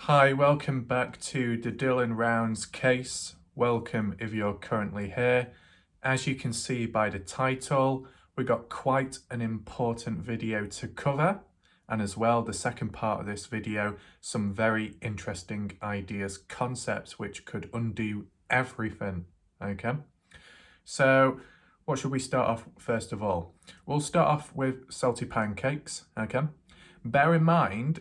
Hi, welcome back to the Dylan Rounds case. Welcome if you're currently here. As you can see by the title, we got quite an important video to cover, and as well, the second part of this video, some very interesting ideas, concepts which could undo everything, okay? So what should we start off first of all? We'll start off with salty pancakes, okay? Bear in mind,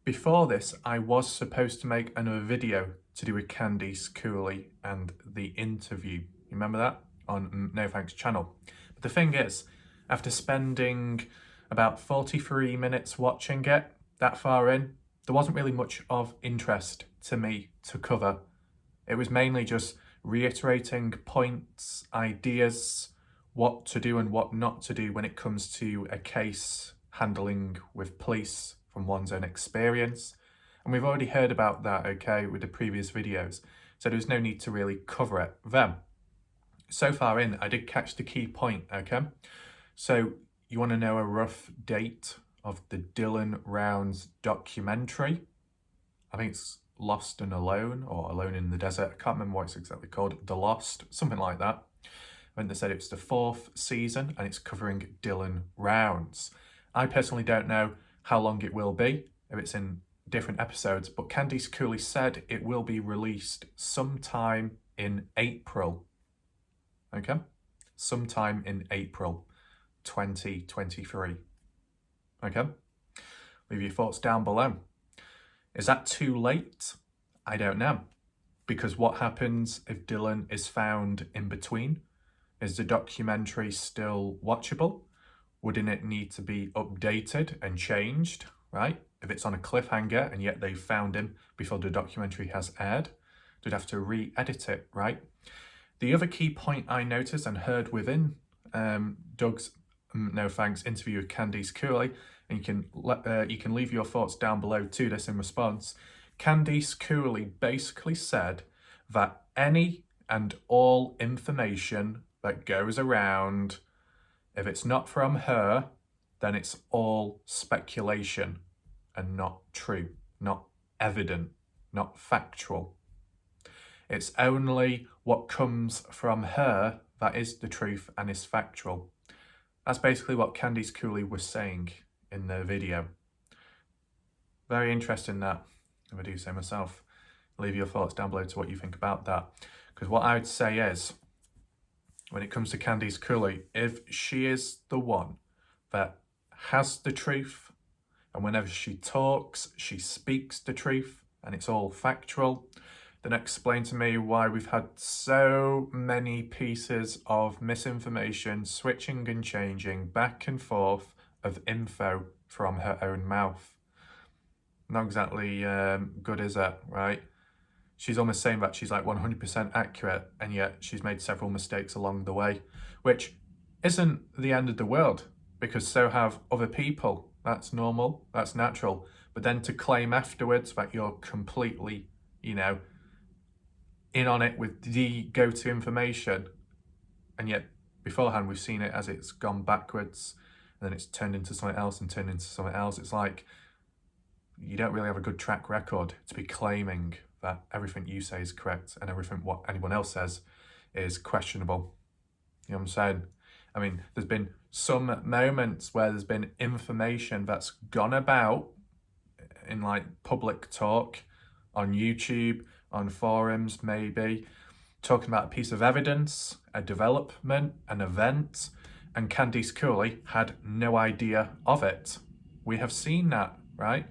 before this, I was supposed to make another video to do with Candice Cooley and the interview. You remember that? On No Thanks channel. But the thing is, after spending about 43 minutes watching it, that far in, there wasn't really much of interest to me to cover. It was mainly just reiterating points, ideas, what to do and what not to do when it comes to a case handling with police from one's own experience. And we've already heard about that, okay, with the previous videos. So there's no need to really cover it then. So far in, I did catch the key point, okay? So you want to know a rough date of the Dylan Rounds documentary? I think it's Lost and Alone, or Alone in the Desert. I can't remember what it's exactly called. The Lost, something like that. When they said it's the 4th season and it's covering Dylan Rounds. I personally don't know how long it will be, if it's in different episodes, but Candice Cooley said it will be released sometime in April. Okay? Sometime in April 2023. Okay? Leave your thoughts down below. Is that too late? I don't know. Because what happens if Dylan is found in between? Is the documentary still watchable? Wouldn't it need to be updated and changed, right? If it's on a cliffhanger and yet they've found him before the documentary has aired, they'd have to re-edit it, right? The other key point I noticed and heard within Doug's No Thanks interview with Candice Cooley, and you can leave your thoughts down below to this in response. Candice Cooley basically said that any and all information that goes around, if it's not from her, then it's all speculation and not true, not evident, not factual. It's only what comes from her that is the truth and is factual. That's basically what Candice Cooley was saying in the video. Very interesting that, if I do say myself. Leave your thoughts down below to what you think about that. Because what I would say is, when it comes to Candice Cooley, if she is the one that has the truth, and whenever she talks, she speaks the truth, and it's all factual, then explain to me why we've had so many pieces of misinformation, switching and changing, back and forth of info from her own mouth. Not exactly good, is it, right? She's almost saying that she's like 100% accurate, and yet she's made several mistakes along the way, which isn't the end of the world, because so have other people. That's normal, that's natural. But then to claim afterwards that you're completely, in on it with the go-to information, and yet beforehand we've seen it as it's gone backwards, and then it's turned into something else and turned into something else. It's like you don't really have a good track record to be claiming that everything you say is correct and everything what anyone else says is questionable. You know what I'm saying? I mean, there's been some moments where there's been information that's gone about in like public talk, on YouTube, on forums maybe, talking about a piece of evidence, a development, an event, and Candice Cooley had no idea of it. We have seen that, right?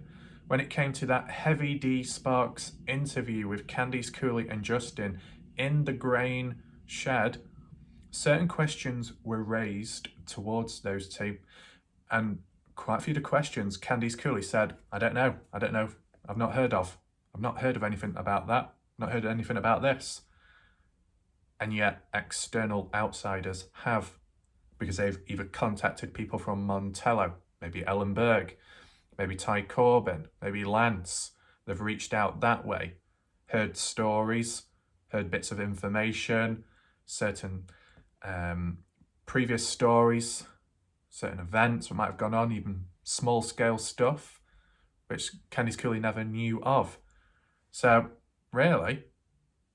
When it came to that Heavy D Sparks interview with Candice Cooley and Justin in the grain shed, certain questions were raised towards those two, and quite a few of the questions Candice Cooley said, I don't know, I've not heard of anything about that, not heard anything about this. And yet external outsiders have, because they've either contacted people from Montello, maybe Ellenberg, maybe Ty Corbin, maybe Lance. They've reached out that way, heard stories, heard bits of information, certain previous stories, certain events that might have gone on, even small-scale stuff, which Candice Cooley never knew of. So really,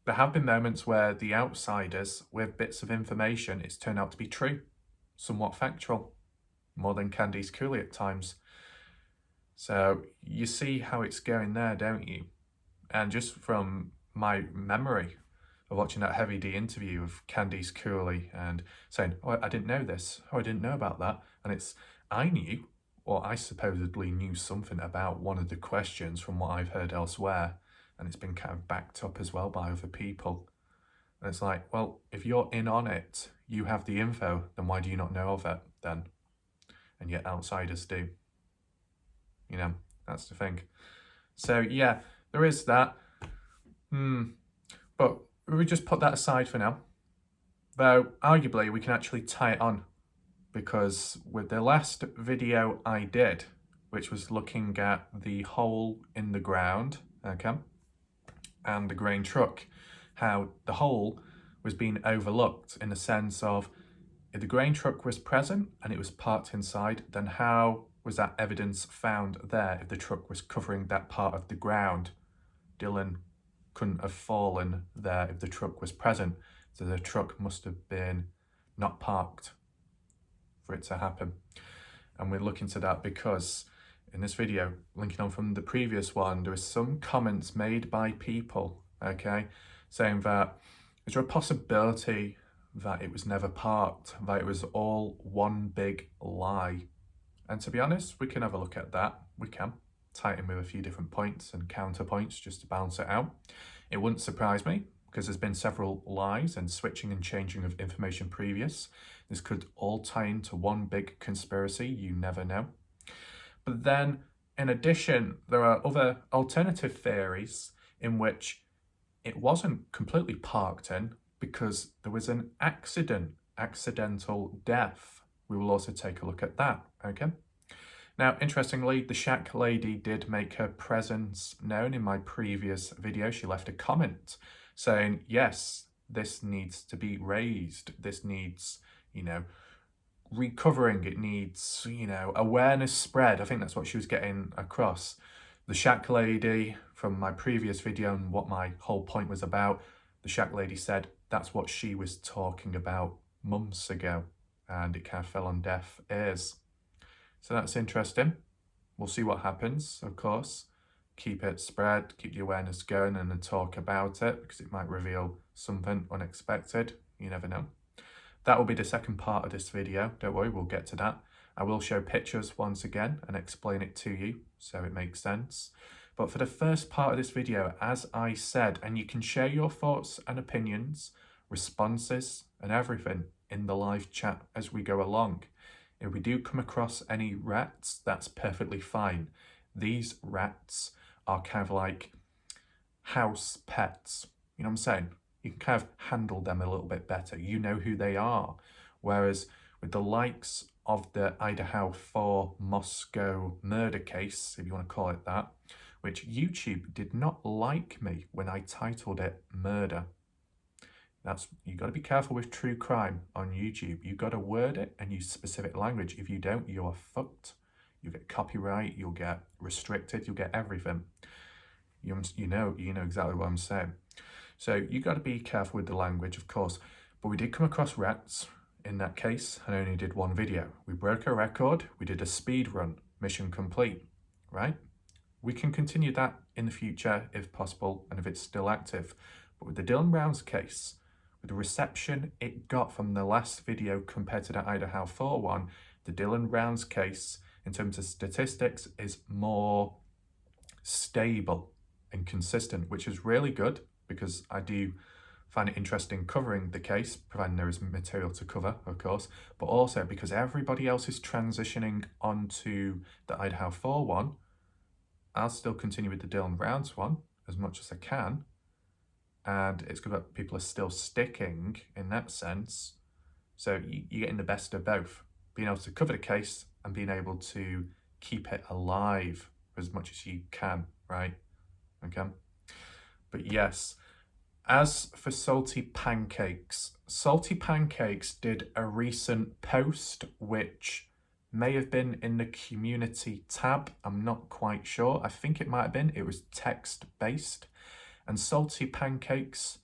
there have been moments where the outsiders with bits of information it's turned out to be true, somewhat factual, more than Candice Cooley at times. So you see how it's going there, don't you? And just from my memory of watching that Heavy D interview of Candice Cooley and saying, oh, I didn't know this, oh, I didn't know about that. And it's, I knew, or I supposedly knew something about one of the questions from what I've heard elsewhere. And it's been kind of backed up as well by other people. And it's like, well, if you're in on it, you have the info, then why do you not know of it then? And yet outsiders do. You know, that's the thing. So yeah, there is that. But we just put that aside for now. Though, arguably, we can actually tie it on. Because with the last video I did, which was looking at the hole in the ground, okay, and the grain truck, how the hole was being overlooked in the sense of if the grain truck was present and it was parked inside, then how was that evidence found there if the truck was covering that part of the ground? Dylan couldn't have fallen there if the truck was present, so the truck must have been not parked for it to happen. And we're looking to that because in this video, linking on from the previous one, there was some comments made by people, okay, saying that is there a possibility that it was never parked, that it was all one big lie? And to be honest, we can have a look at that. We can tie it in with a few different points and counterpoints just to balance it out. It wouldn't surprise me because there's been several lies and switching and changing of information previous. This could all tie into one big conspiracy, you never know. But then, in addition, there are other alternative theories in which it wasn't completely parked in because there was an accidental death. We will also take a look at that, okay? Now, interestingly, the shack lady did make her presence known in my previous video. She left a comment saying, yes, this needs to be raised. This needs, you know, recovering. It needs, you know, awareness spread. I think that's what she was getting across. The shack lady from my previous video and what my whole point was about, the shack lady said that's what she was talking about months ago, and it kind of fell on deaf ears. So that's interesting. We'll see what happens, of course. Keep it spread, keep the awareness going and then talk about it because it might reveal something unexpected. You never know. That will be the second part of this video. Don't worry, we'll get to that. I will show pictures once again and explain it to you so it makes sense. But for the first part of this video, as I said, and you can share your thoughts and opinions, responses and everything in the live chat as we go along. If we do come across any rats, that's perfectly fine. These rats are kind of like house pets. You know what I'm saying? You can kind of handle them a little bit better. You know who they are. Whereas with the likes of the Idaho 4 Moscow murder case, if you want to call it that, which YouTube did not like me when I titled it murder. You got to be careful with true crime on YouTube. You got to word it and use specific language. If you don't, you are fucked. You get copyright, you'll get restricted, you'll get everything. You know exactly what I'm saying. So you got to be careful with the language, of course. But we did come across rats in that case and only did one video. We broke a record, we did a speed run, mission complete, right? We can continue that in the future if possible and if it's still active. But with the Dylan Brown's case, with the reception it got from the last video compared to the Idaho 4 one, the Dylan Brown's case, in terms of statistics, is more stable and consistent, which is really good because I do find it interesting covering the case, providing there is material to cover, of course, but also because everybody else is transitioning onto the Idaho 4 one. I'll still continue with the Dylan Brown's one as much as I can. And it's good that people are still sticking in that sense. So you're getting the best of both. Being able to cover the case and being able to keep it alive as much as you can, right? Okay. But yes, as for Salt3 did a recent post which may have been in the community tab. I'm not quite sure. I think it might have been. It was text-based. And Salty Pancakes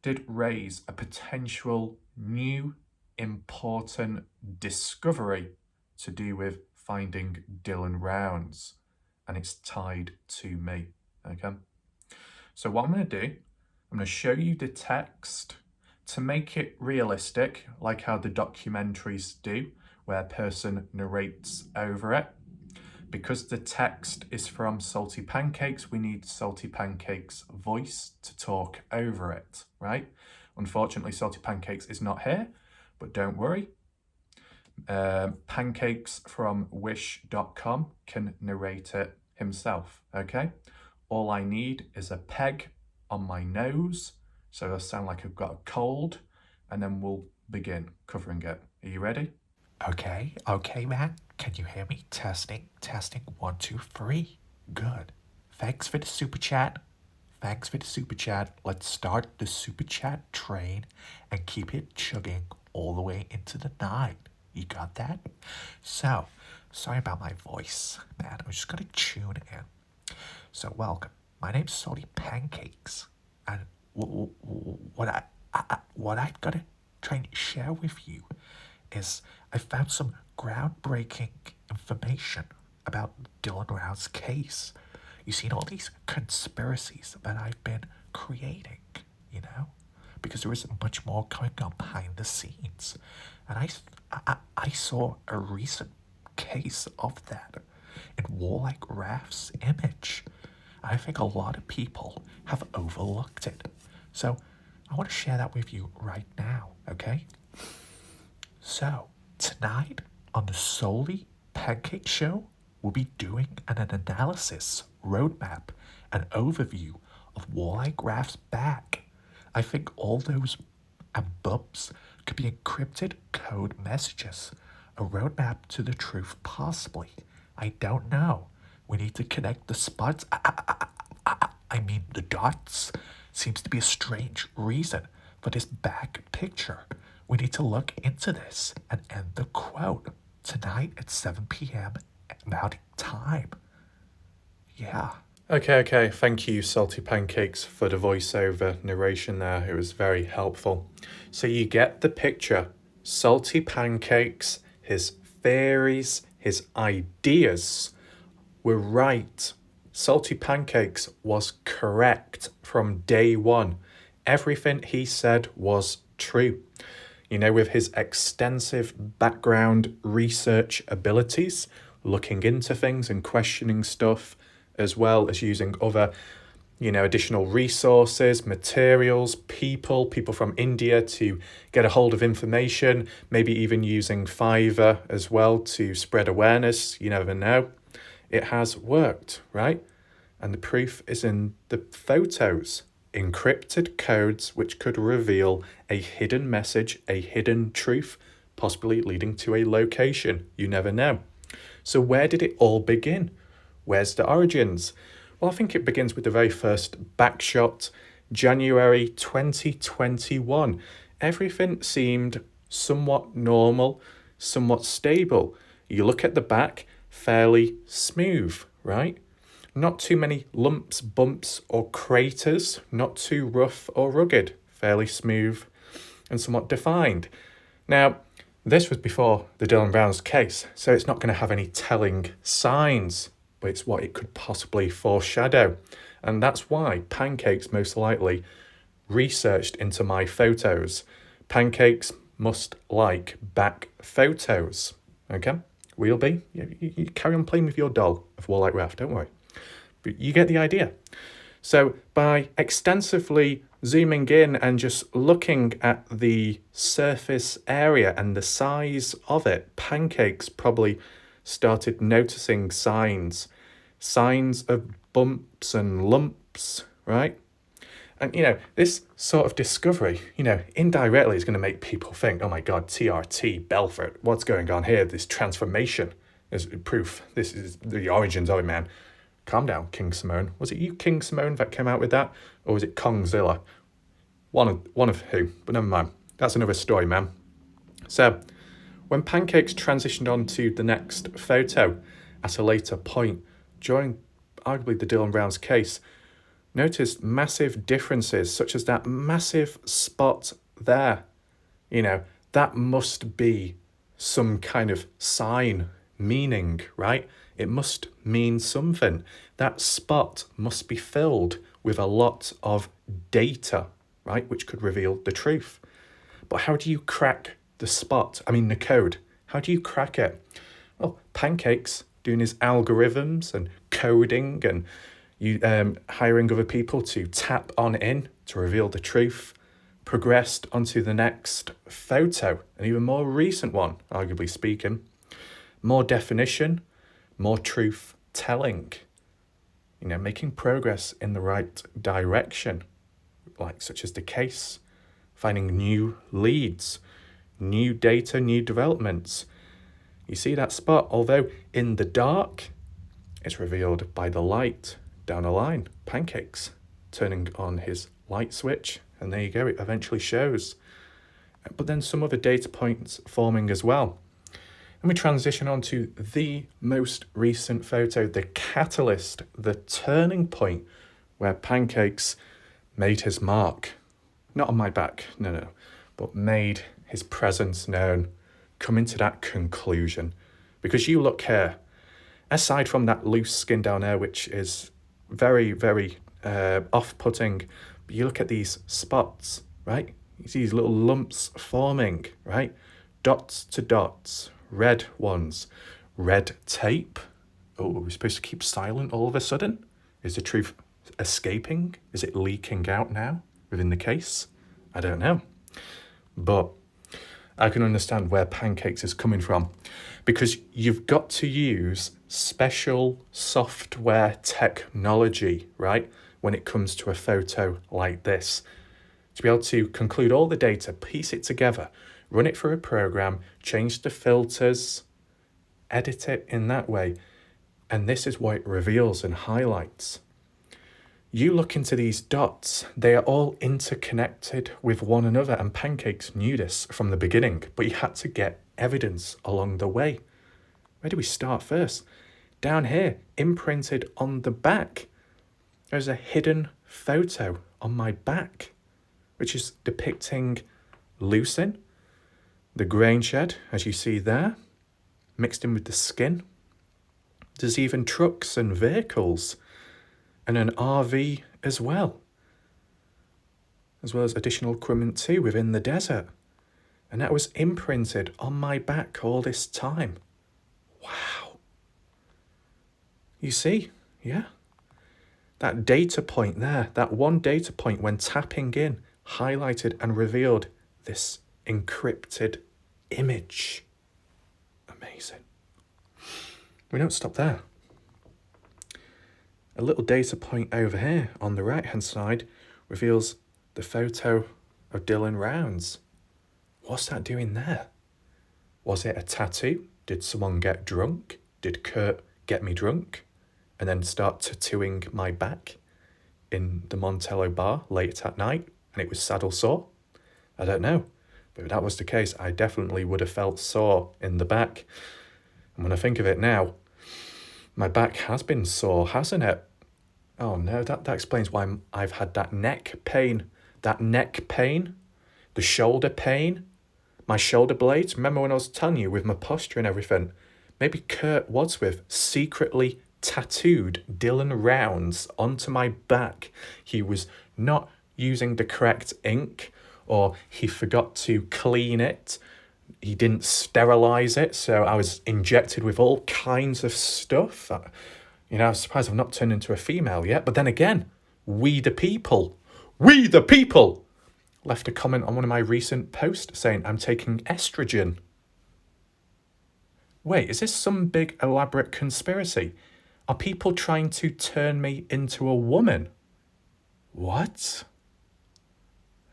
did raise a potential new important discovery to do with finding Dylan Rounds. And it's tied to me, okay? So what I'm going to do, I'm going to show you the text to make it realistic, like how the documentaries do, where a person narrates over it. Because the text is from Salty Pancakes, we need Salty Pancakes' voice to talk over it, right? Unfortunately, Salty Pancakes is not here, but don't worry. Pancakes from wish.com can narrate it himself, okay? All I need is a peg on my nose, so it'll sound like I've got a cold, and then we'll begin covering it. Are you ready? Okay, man. Can you hear me? Testing, 1, 2, 3. Good. Thanks for the super chat. Let's start the super chat train and keep it chugging all the way into the night. You got that? So, sorry about my voice, man. I'm just gonna tune in. So, welcome. My name's Salty Pancakes, and what I'm gonna try and share with you is I found some groundbreaking information about Dylan Round's case. You've seen all these conspiracies that I've been creating, you know, because there isn't much more going on behind the scenes. And I saw a recent case of that in Warlike Raph's image. I think a lot of people have overlooked it. So I want to share that with you right now, okay? So, tonight on the Salty Pancake Show, we'll be doing an analysis, roadmap, and overview of Warlike Raph's back. I think all those bumps could be encrypted code messages, a roadmap to the truth possibly. I don't know. We need to connect the spots. I mean the dots. Seems to be a strange reason for this back picture. We need to look into this and end the quote tonight at 7 p.m. Mountain Time. Yeah. Okay. Thank you, Salty Pancakes, for the voiceover narration there. It was very helpful. So you get the picture. Salty Pancakes, his theories, his ideas were right. Salty Pancakes was correct from day one. Everything he said was true. You know, with his extensive background research abilities, looking into things and questioning stuff, as well as using other, additional resources, materials, people from India to get a hold of information, maybe even using Fiverr as well to spread awareness. You never know. It has worked, right? And the proof is in the photos. Encrypted codes which could reveal a hidden message, a hidden truth, possibly leading to a location. You never know. So where did it all begin? Where's the origins? Well, I think it begins with the very first backshot, January 2021. Everything seemed somewhat normal, somewhat stable. You look at the back, fairly smooth, right? Not too many lumps, bumps, or craters, not too rough or rugged, fairly smooth and somewhat defined. Now, this was before the Dylan Rounds case, so it's not going to have any telling signs, but it's what it could possibly foreshadow. And that's why Pancakes most likely researched into my photos. Pancakes must like back photos, okay? We'll be. You carry on playing with your doll of Warlike Raph, don't worry. But you get the idea. So by extensively zooming in and just looking at the surface area and the size of it, Pancakes probably started noticing signs of bumps and lumps, right? And, this sort of discovery, indirectly is going to make people think, oh my God, TRT, Belfort, what's going on here? This transformation is proof. This is the origins of it, man. Calm down, King Simone. Was it you, King Simone, that came out with that? Or was it Kongzilla? One of who, but never mind. That's another story, man. So, When Pancakes transitioned on to the next photo at a later point during arguably the Dylan Brown's case, noticed massive differences, such as that massive spot there. You know, that must be some kind of sign, meaning, right? It must mean something. That spot must be filled with a lot of data, right? Which could reveal the truth. But how do you crack the code? How do you crack it? Well, Pancakes doing his algorithms and coding and hiring other people to tap on in to reveal the truth, progressed onto the next photo, an even more recent one, arguably speaking. More definition, more truth telling, making progress in the right direction, such as the case, finding new leads, new data, new developments. You see that spot, although in the dark, it's revealed by the light down the line. Pancakes turning on his light switch, and there you go, it eventually shows. But then some other data points forming as well. And we transition on to the most recent photo, the catalyst, the turning point where Pancakes made his mark. Not on my back, no, but made his presence known, coming to that conclusion. Because you look here, aside from that loose skin down there, which is very, very off-putting, but you look at these spots, right? You see these little lumps forming, right? Dots to dots, red ones, red tape. Oh, are we supposed to keep silent all of a sudden? Is the truth escaping? Is it leaking out now within the case? I don't know. But I can understand where Pancakes is coming from, because you've got to use special software technology, right? When it comes to a photo like this, to be able to conclude all the data, piece it together, run it through a program, change the filters, edit it in that way. And this is what it reveals and highlights. You look into these dots, they are all interconnected with one another, and Pancakes knew this from the beginning, but he had to get evidence along the way. Where do we start first? Down here, imprinted on the back, there's a hidden photo on my back, which is depicting Lucin, the grain shed, as you see there, mixed in with the skin. There's even trucks and vehicles, and an RV as well as additional equipment too within the desert. And that was imprinted on my back all this time. Wow. You see, yeah. That data point there, that one data point when tapping in, highlighted and revealed this encrypted image. Amazing. We don't stop there. A little data point over here on the right hand side reveals the photo of Dylan Rounds. What's that doing there? Was it a tattoo? Did someone get drunk? Did Kurt get me drunk and then start tattooing my back in the Montello bar late at night and it was saddle sore? I don't know. But if that was the case, I definitely would have felt sore in the back. And when I think of it now, my back has been sore, hasn't it? Oh no, that explains why I've had that neck pain. That neck pain, the shoulder pain, my shoulder blades. Remember when I was telling you with my posture and everything? Maybe Kurt Wadsworth secretly tattooed Dylan Rounds onto my back. He was not using the correct ink, or he forgot to clean it. He didn't sterilize it, so I was injected with all kinds of stuff. I was surprised I've not turned into a female yet. But then again, we the people left a comment on one of my recent posts saying I'm taking estrogen. Wait, is this some big elaborate conspiracy? Are people trying to turn me into a woman? What?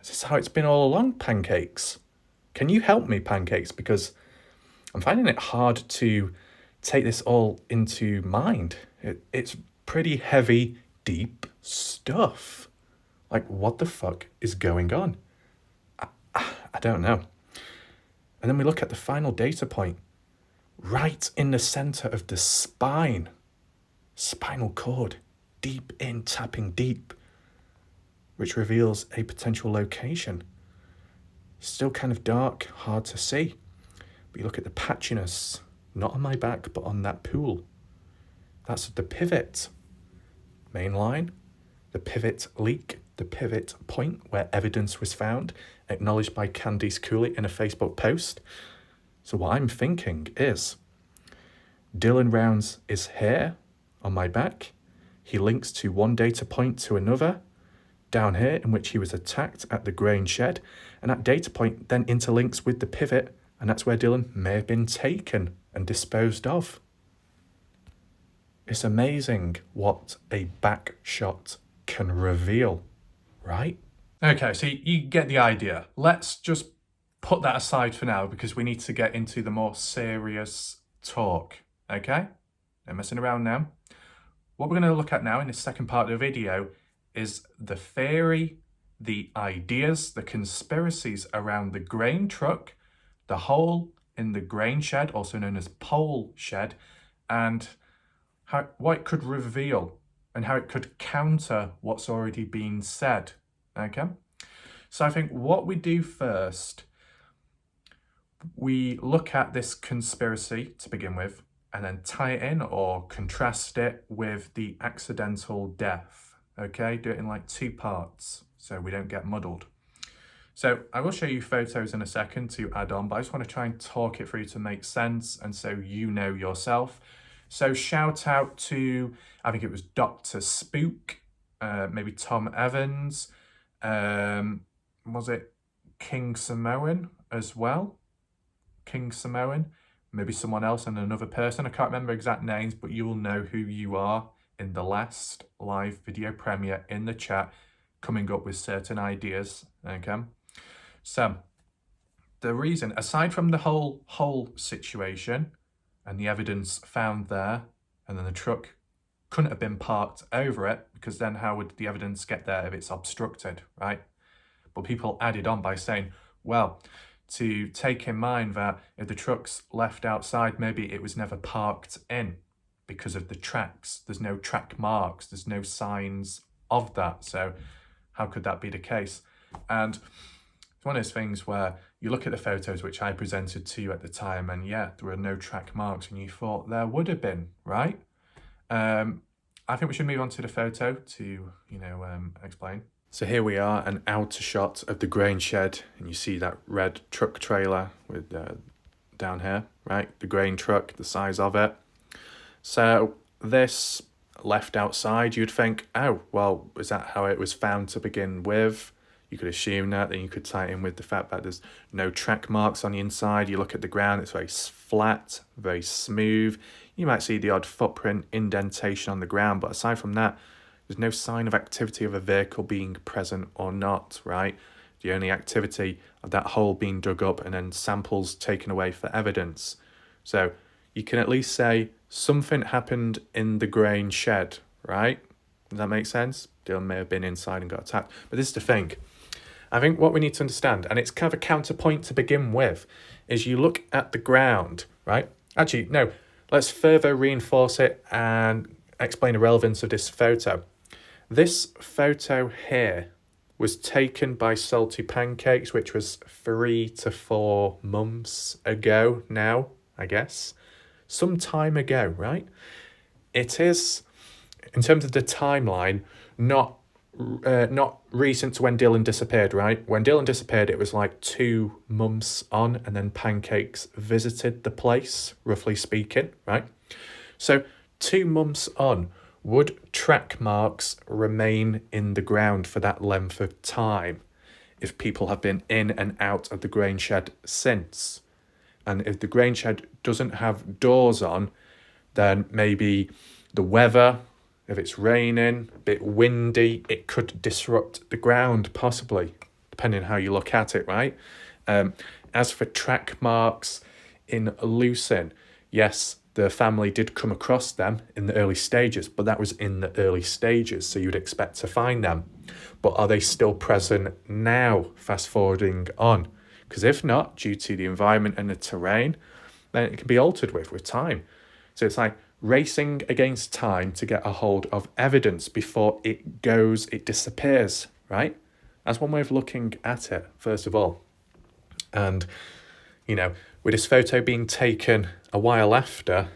Is this how it's been all along, Pancakes? Can you help me, Pancakes? Because I'm finding it hard to take this all into mind. It's pretty heavy, deep stuff. Like, what the fuck is going on? I don't know. And then we look at the final data point, right in the center of the spine, spinal cord, deep in, tapping deep, which reveals a potential location. Still kind of dark, hard to see. But you look at the patchiness, not on my back, but on that pool. That's the pivot. Main line, the pivot leak, the pivot point where evidence was found, acknowledged by Candice Cooley in a Facebook post. So what I'm thinking is, Dylan Rounds is here on my back. He links to one data point to another, down here in which he was attacked at the grain shed, and that data point then interlinks with the pivot, and that's where Dylan may have been taken and disposed of. It's amazing what a back shot can reveal, right? Okay, so you get the idea. Let's just put that aside for now because we need to get into the more serious talk, okay? No messing around now. What we're going to look at now in this second part of the video is the theory, the ideas, the conspiracies around the grain truck, the hole in the grain shed, also known as pole shed, and what it could reveal and how it could counter what's already been said, okay? So I think what we do first, we look at this conspiracy to begin with, and then tie it in or contrast it with the accidental death, okay? Do it in like 2 parts so we don't get muddled. So I will show you photos in a second to add on, but I just want to try and talk it through to make sense and so you know yourself. So shout out to, I think it was Dr. Spook, maybe Tom Evans, was it King Samoan as well? King Samoan, maybe someone else and another person. I can't remember exact names, but you will know who you are in the last live video premiere in the chat, coming up with certain ideas, okay? So the reason, aside from the whole situation and the evidence found there, and then the truck couldn't have been parked over it, because then how would the evidence get there if it's obstructed, right? But people added on by saying, well, to take in mind that if the truck's left outside, maybe it was never parked in because of the tracks. There's no track marks, there's no signs of that. So how could that be the case? And it's one of those things where you look at the photos which I presented to you at the time, and yeah, there were no track marks, and you thought there would have been, right? I think we should move on to the photo to, explain. So here we are, an outer shot of the grain shed, and you see that red truck trailer with down here, right? The grain truck, the size of it. So this left outside, you'd think, oh, well, is that how it was found to begin with? You could assume that, then you could tie it in with the fact that there's no track marks on the inside. You look at the ground, it's very flat, very smooth. You might see the odd footprint, indentation on the ground, but aside from that, there's no sign of activity of a vehicle being present or not, right? The only activity of that hole being dug up and then samples taken away for evidence. So you can at least say something happened in the grain shed, right? Does that make sense? Dylan may have been inside and got attacked. But this is the thing. I think what we need to understand, and it's kind of a counterpoint to begin with, is you look at the ground, right? Actually, no, let's further reinforce it and explain the relevance of this photo. This photo here was taken by Salty Pancakes, which was 3 to 4 months ago now, I guess. Some time ago, right? It is, in terms of the timeline, not recent to when Dylan disappeared, right? When Dylan disappeared, it was like 2 months on, and then Pancakes visited the place, roughly speaking, right? So 2 months on, would track marks remain in the ground for that length of time if people have been in and out of the grain shed since? And if the grain shed doesn't have doors on, then maybe the weather, if it's raining, a bit windy, it could disrupt the ground, possibly, depending on how you look at it, right? As for track marks in Lucin, yes, the family did come across them in the early stages, but that was in the early stages, so you'd expect to find them. But are they still present now, fast forwarding on? Because if not, due to the environment and the terrain, then it can be altered with time. So it's like racing against time to get a hold of evidence before it disappears, right? That's one way of looking at it, first of all. And, with this photo being taken a while after,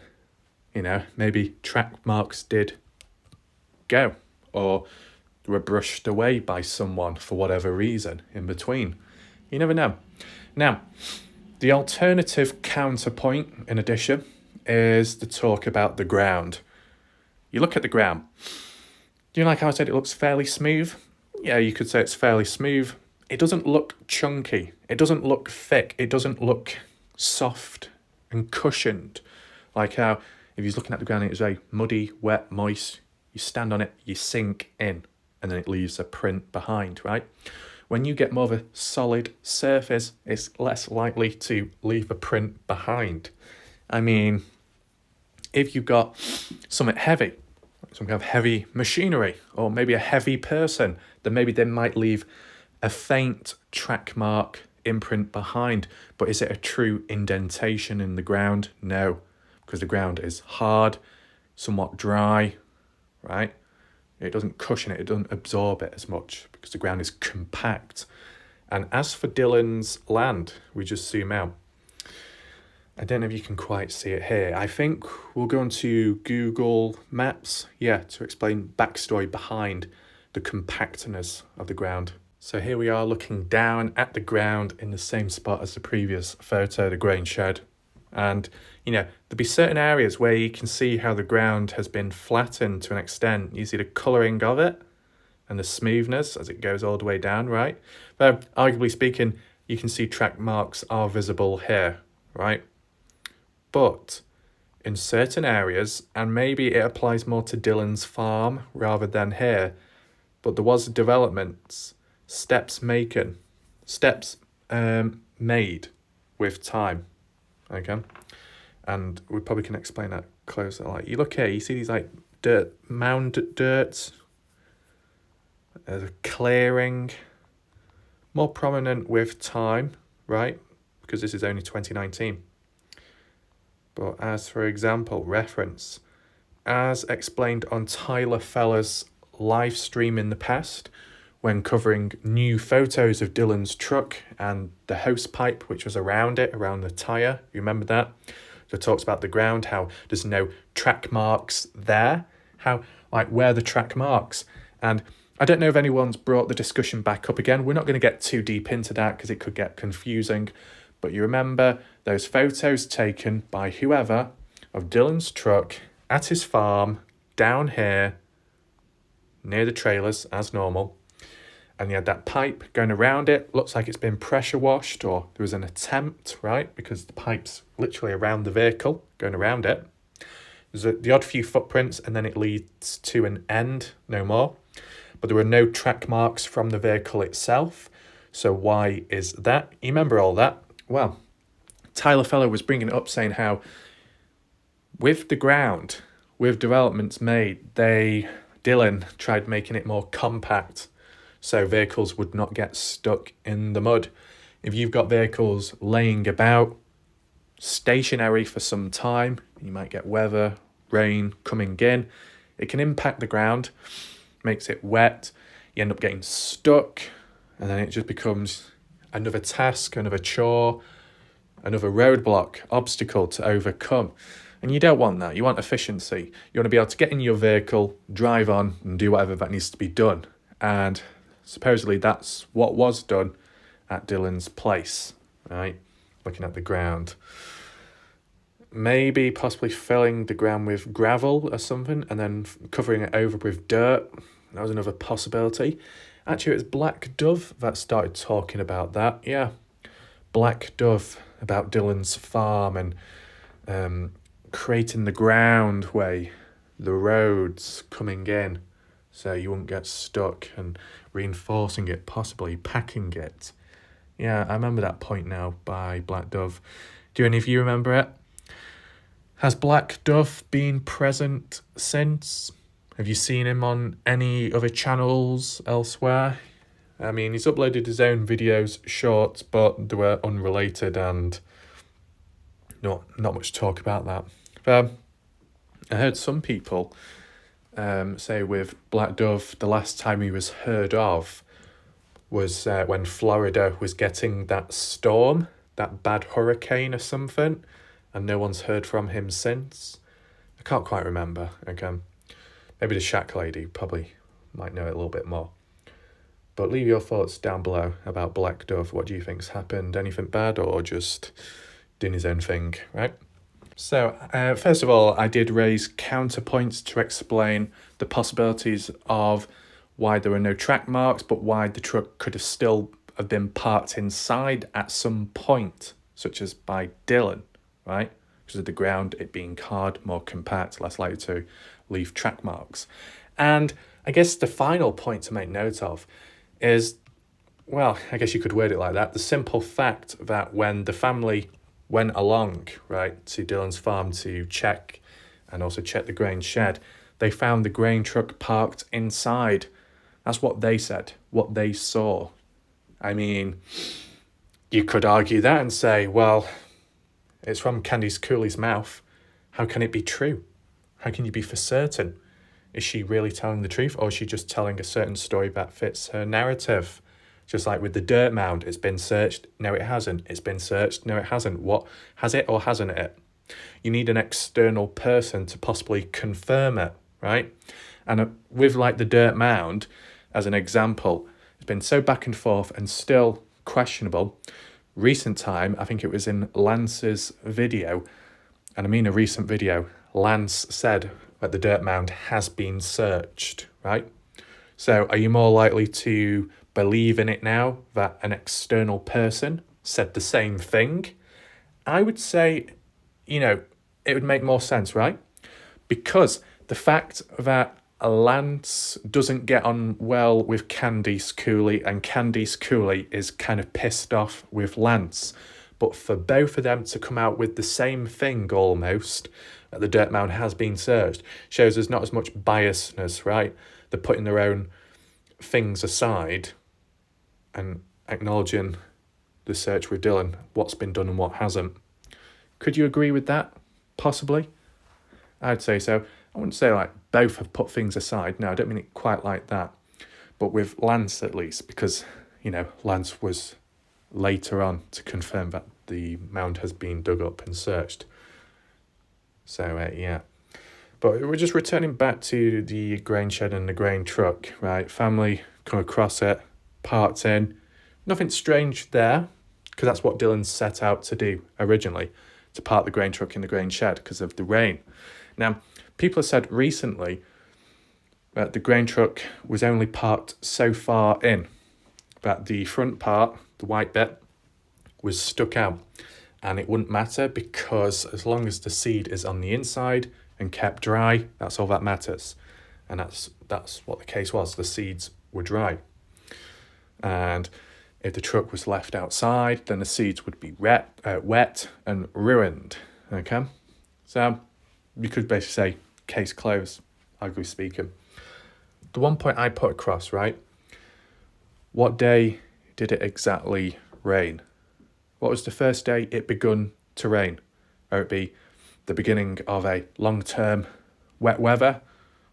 maybe track marks did go, or were brushed away by someone for whatever reason in between. You never know. Now, the alternative counterpoint, in addition, is the talk about the ground. You look at the ground. Do you like how I said it looks fairly smooth? Yeah, you could say it's fairly smooth. It doesn't look chunky. It doesn't look thick. It doesn't look soft and cushioned. Like how if you're looking at the ground and it's very muddy, wet, moist, you stand on it, you sink in, and then it leaves a print behind, right? When you get more of a solid surface, it's less likely to leave a print behind. I mean, if you've got something heavy, some kind of heavy machinery, or maybe a heavy person, then maybe they might leave a faint track mark imprint behind. But is it a true indentation in the ground? No, because the ground is hard, somewhat dry, right? It doesn't cushion it, it doesn't absorb it as much because the ground is compact. And as for Dylan's land, we just zoom out. I don't know if you can quite see it here. I think we'll go onto Google Maps, to explain backstory behind the compactness of the ground. So here we are looking down at the ground in the same spot as the previous photo, the grain shed. And, there'll be certain areas where you can see how the ground has been flattened to an extent. You see the colouring of it and the smoothness as it goes all the way down, right? But arguably speaking, you can see track marks are visible here, right? But in certain areas, and maybe it applies more to Dylan's farm rather than here, but there was developments, steps made with time, okay? And we probably can explain that closer. Like you look here, you see these like mound dirt, clearing, more prominent with time, right? Because this is only 2019. But as for example, reference, as explained on Tyler Feller's live stream in the past, when covering new photos of Dylan's truck and the hose pipe which was around the tyre, you remember that? So it talks about the ground, how there's no track marks there, how, like, where the track marks. And I don't know if anyone's brought the discussion back up again. We're not going to get too deep into that because it could get confusing. But you remember those photos taken by whoever of Dylan's truck at his farm down here near the trailers as normal. And you had that pipe going around it. Looks like it's been pressure washed, or there was an attempt, right? Because the pipe's literally around the vehicle, going around it. There's the odd few footprints, and then it leads to an end, no more. But there were no track marks from the vehicle itself. So why is that? You remember all that? Well, Tyler Feller was bringing it up, saying how with the ground, with developments made, Dylan tried making it more compact so vehicles would not get stuck in the mud. If you've got vehicles laying about, stationary for some time, you might get weather, rain coming in, it can impact the ground, makes it wet, you end up getting stuck, and then it just becomes another task, another chore, another roadblock, obstacle to overcome. And you don't want that. You want efficiency. You want to be able to get in your vehicle, drive on, and do whatever that needs to be done. And supposedly that's what was done at Dylan's place, right? Looking at the ground. Maybe possibly filling the ground with gravel or something and then covering it over with dirt. That was another possibility. Actually, it was Black Dove that started talking about that. Yeah, Black Dove about Dylan's farm and creating the ground way, the roads coming in so you won't get stuck, and reinforcing it, possibly packing it. Yeah, I remember that point now by Black Dove. Do any of you remember it? Has Black Dove been present since? Have you seen him on any other channels elsewhere? I mean, he's uploaded his own videos, short, but they were unrelated and not much talk about that. I heard some people say with Black Dove, the last time he was heard of was when Florida was getting that storm, that bad hurricane or something, and no one's heard from him since. I can't quite remember. Okay, maybe the Shack lady probably might know it a little bit more. But leave your thoughts down below about Black Dove. What do you think's happened? Anything bad or just doing his own thing, right? So, first of all, I did raise counterpoints to explain the possibilities of why there were no track marks, but why the truck could have still have been parked inside at some point, such as by Dylan, right? Because of the ground, it being hard, more compact, less likely to leave track marks. And I guess the final point to make note of is, well, I guess you could word it like that, the simple fact that when the family went along, right, to Dylan's farm to check and also check the grain shed, they found the grain truck parked inside. That's what they said, what they saw. I mean, you could argue that and say, well, it's from Candice Cooley's mouth. How can it be true? How can you be for certain? Is she really telling the truth, or is she just telling a certain story that fits her narrative? Just like with the dirt mound, it's been searched, no it hasn't. It's been searched, no it hasn't. What, has it or hasn't it? You need an external person to possibly confirm it, right? And with like the dirt mound, as an example, it's been so back and forth and still questionable. Recent time, I think it was in Lance's video, and I mean a recent video, Lance said that the dirt mound has been searched, right? So are you more likely to believe in it now that an external person said the same thing? I would say, it would make more sense, right? Because the fact that Lance doesn't get on well with Candice Cooley and Candice Cooley is kind of pissed off with Lance. But for both of them to come out with the same thing almost, that the dirt mound has been searched, shows there's not as much biasness, right? They're putting their own things aside and acknowledging the search with Dylan, what's been done and what hasn't. Could you agree with that? Possibly? I'd say so. I wouldn't say like both have put things aside. No, I don't mean it quite like that. But with Lance at least, because, Lance was later on to confirm that the mound has been dug up and searched. So, yeah. But we're just returning back to the grain shed and the grain truck, right? Family come across it, parked in. Nothing strange there, because that's what Dylan set out to do originally, to park the grain truck in the grain shed because of the rain. Now, people have said recently that the grain truck was only parked so far in, that the front part, the white bit, was stuck out. And it wouldn't matter because as long as the seed is on the inside and kept dry, that's all that matters. And that's what the case was. The seeds were dry. And if the truck was left outside, then the seeds would be wet and ruined. Okay? So you could basically say, case closed, arguably speaking. The one point I put across, right? What day did it exactly rain? What was the first day it begun to rain? Or it be the beginning of a long-term wet weather,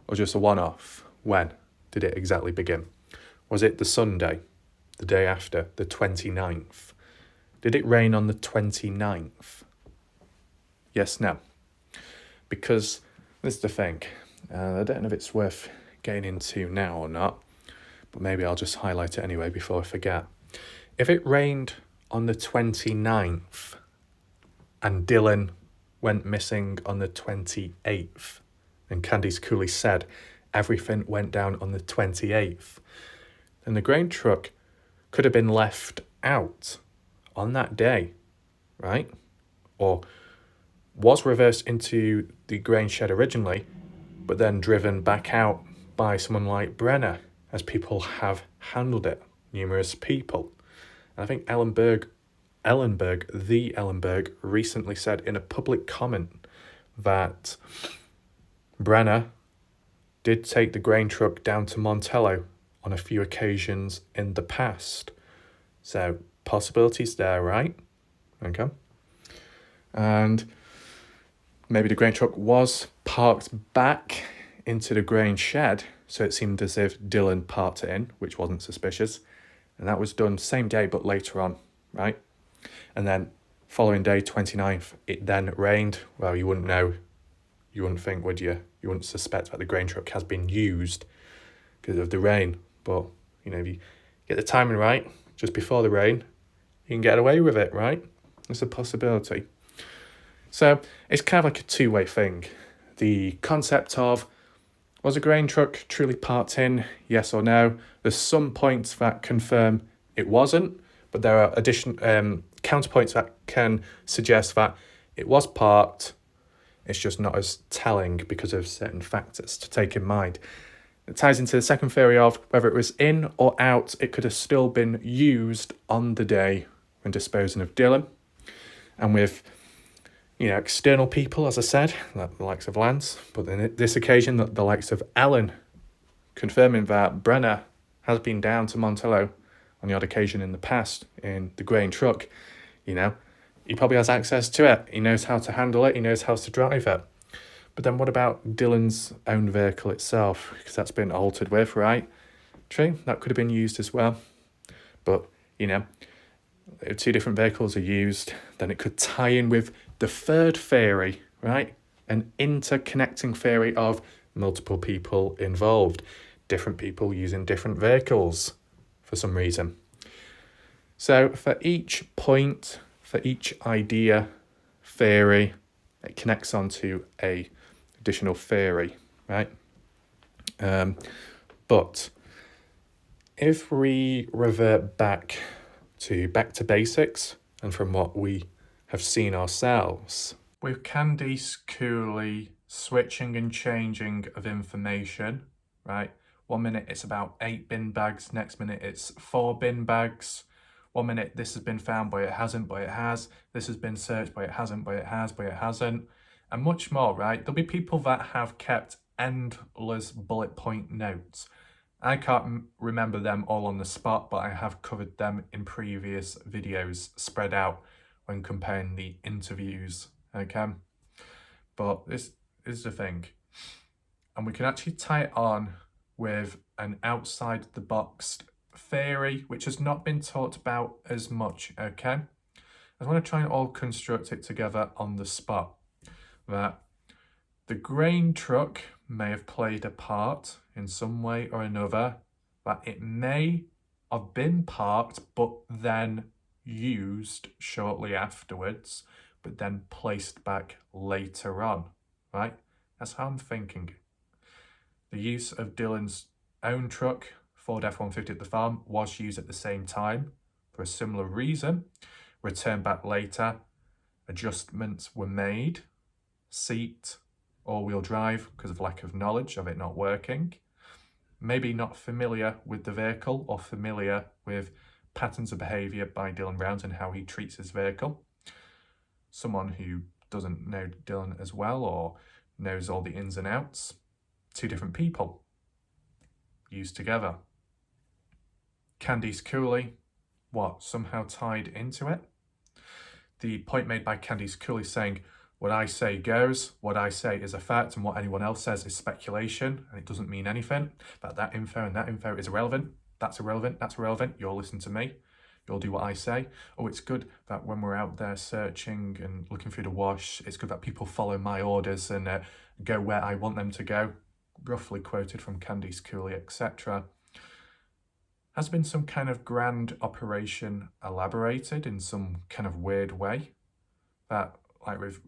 or just a one-off? When did it exactly begin? Was it the Sunday, the day after, the 29th? Did it rain on the 29th? Yes, no. Because this is the thing. I don't know if it's worth getting into now or not, but maybe I'll just highlight it anyway before I forget. If it rained on the 29th and Dylan went missing on the 28th, and Candice Cooley said everything went down on the 28th, then the grain truck could have been left out on that day, right? Or was reversed into the grain shed originally, but then driven back out by someone like Brenner, as people have handled it, numerous people. And I think Ellenberg, recently said in a public comment that Brenner did take the grain truck down to Montello on a few occasions in the past. So possibilities there, right? Okay. And maybe the grain truck was parked back into the grain shed, so it seemed as if Dylan parked it in, which wasn't suspicious. And that was done same day, but later on, right? And then following day, 29th, it then rained. Well, you wouldn't know. You wouldn't think, would you? You wouldn't suspect that the grain truck has been used because of the rain. But, you know, if you get the timing right, just before the rain, you can get away with it, right? It's a possibility. So it's kind of like a two-way thing. The concept of, was a grain truck truly parked in, yes or no? There's some points that confirm it wasn't, but there are counterpoints that can suggest that it was parked. It's just not as telling because of certain factors to take in mind. It ties into the second theory of whether it was in or out, it could have still been used on the day when disposing of Dylan. And with, you know, external people, as I said, like the likes of Lance, but in this occasion, the likes of Ellen, confirming that Brenner has been down to Montello on the odd occasion in the past in the grain truck. You know, he probably has access to it. He knows how to handle it. He knows how to drive it. But then what about Dylan's own vehicle itself? Because that's been altered with, right? True, that could have been used as well. But, you know, if two different vehicles are used, then it could tie in with the third theory, right? An interconnecting theory of multiple people involved, different people using different vehicles for some reason. So for each point, for each idea, theory, it connects onto a additional theory, right? But if we revert back to basics and from what we have seen ourselves, with Candice Cooley switching and changing of information, right? 1 minute it's about 8 bin bags, next minute it's 4 bin bags. 1 minute this has been found, but it hasn't, but it has. This has been searched, but it hasn't, but it has, but it hasn't. And much more, right? There'll be people that have kept endless bullet point notes. I can't remember them all on the spot, but I have covered them in previous videos spread out when comparing the interviews, okay? But this is the thing. And we can actually tie it on with an outside the box theory, which has not been talked about as much, okay? I want to try and all construct it together on the spot. That the grain truck may have played a part in some way or another, that it may have been parked but then used shortly afterwards, but then placed back later on, right? That's how I'm thinking. The use of Dylan's own truck, Ford F-150 at the farm, was used at the same time for a similar reason. Returned back later, adjustments were made, seat, all-wheel drive because of lack of knowledge of it not working. Maybe not familiar with the vehicle or familiar with patterns of behaviour by Dylan Browns and how he treats his vehicle. Someone who doesn't know Dylan as well or knows all the ins and outs. Two different people used together. Candice Cooley, somehow tied into it? The point made by Candice Cooley saying, what I say goes, what I say is a fact, and what anyone else says is speculation, and it doesn't mean anything. That info and that info is irrelevant. That's irrelevant, that's irrelevant. You'll listen to me. You'll do what I say. Oh, it's good that when we're out there searching and looking through the wash, it's good that people follow my orders and go where I want them to go. Roughly quoted from Candice Cooley, etc. Has been some kind of grand operation elaborated in some kind of weird way? That, like with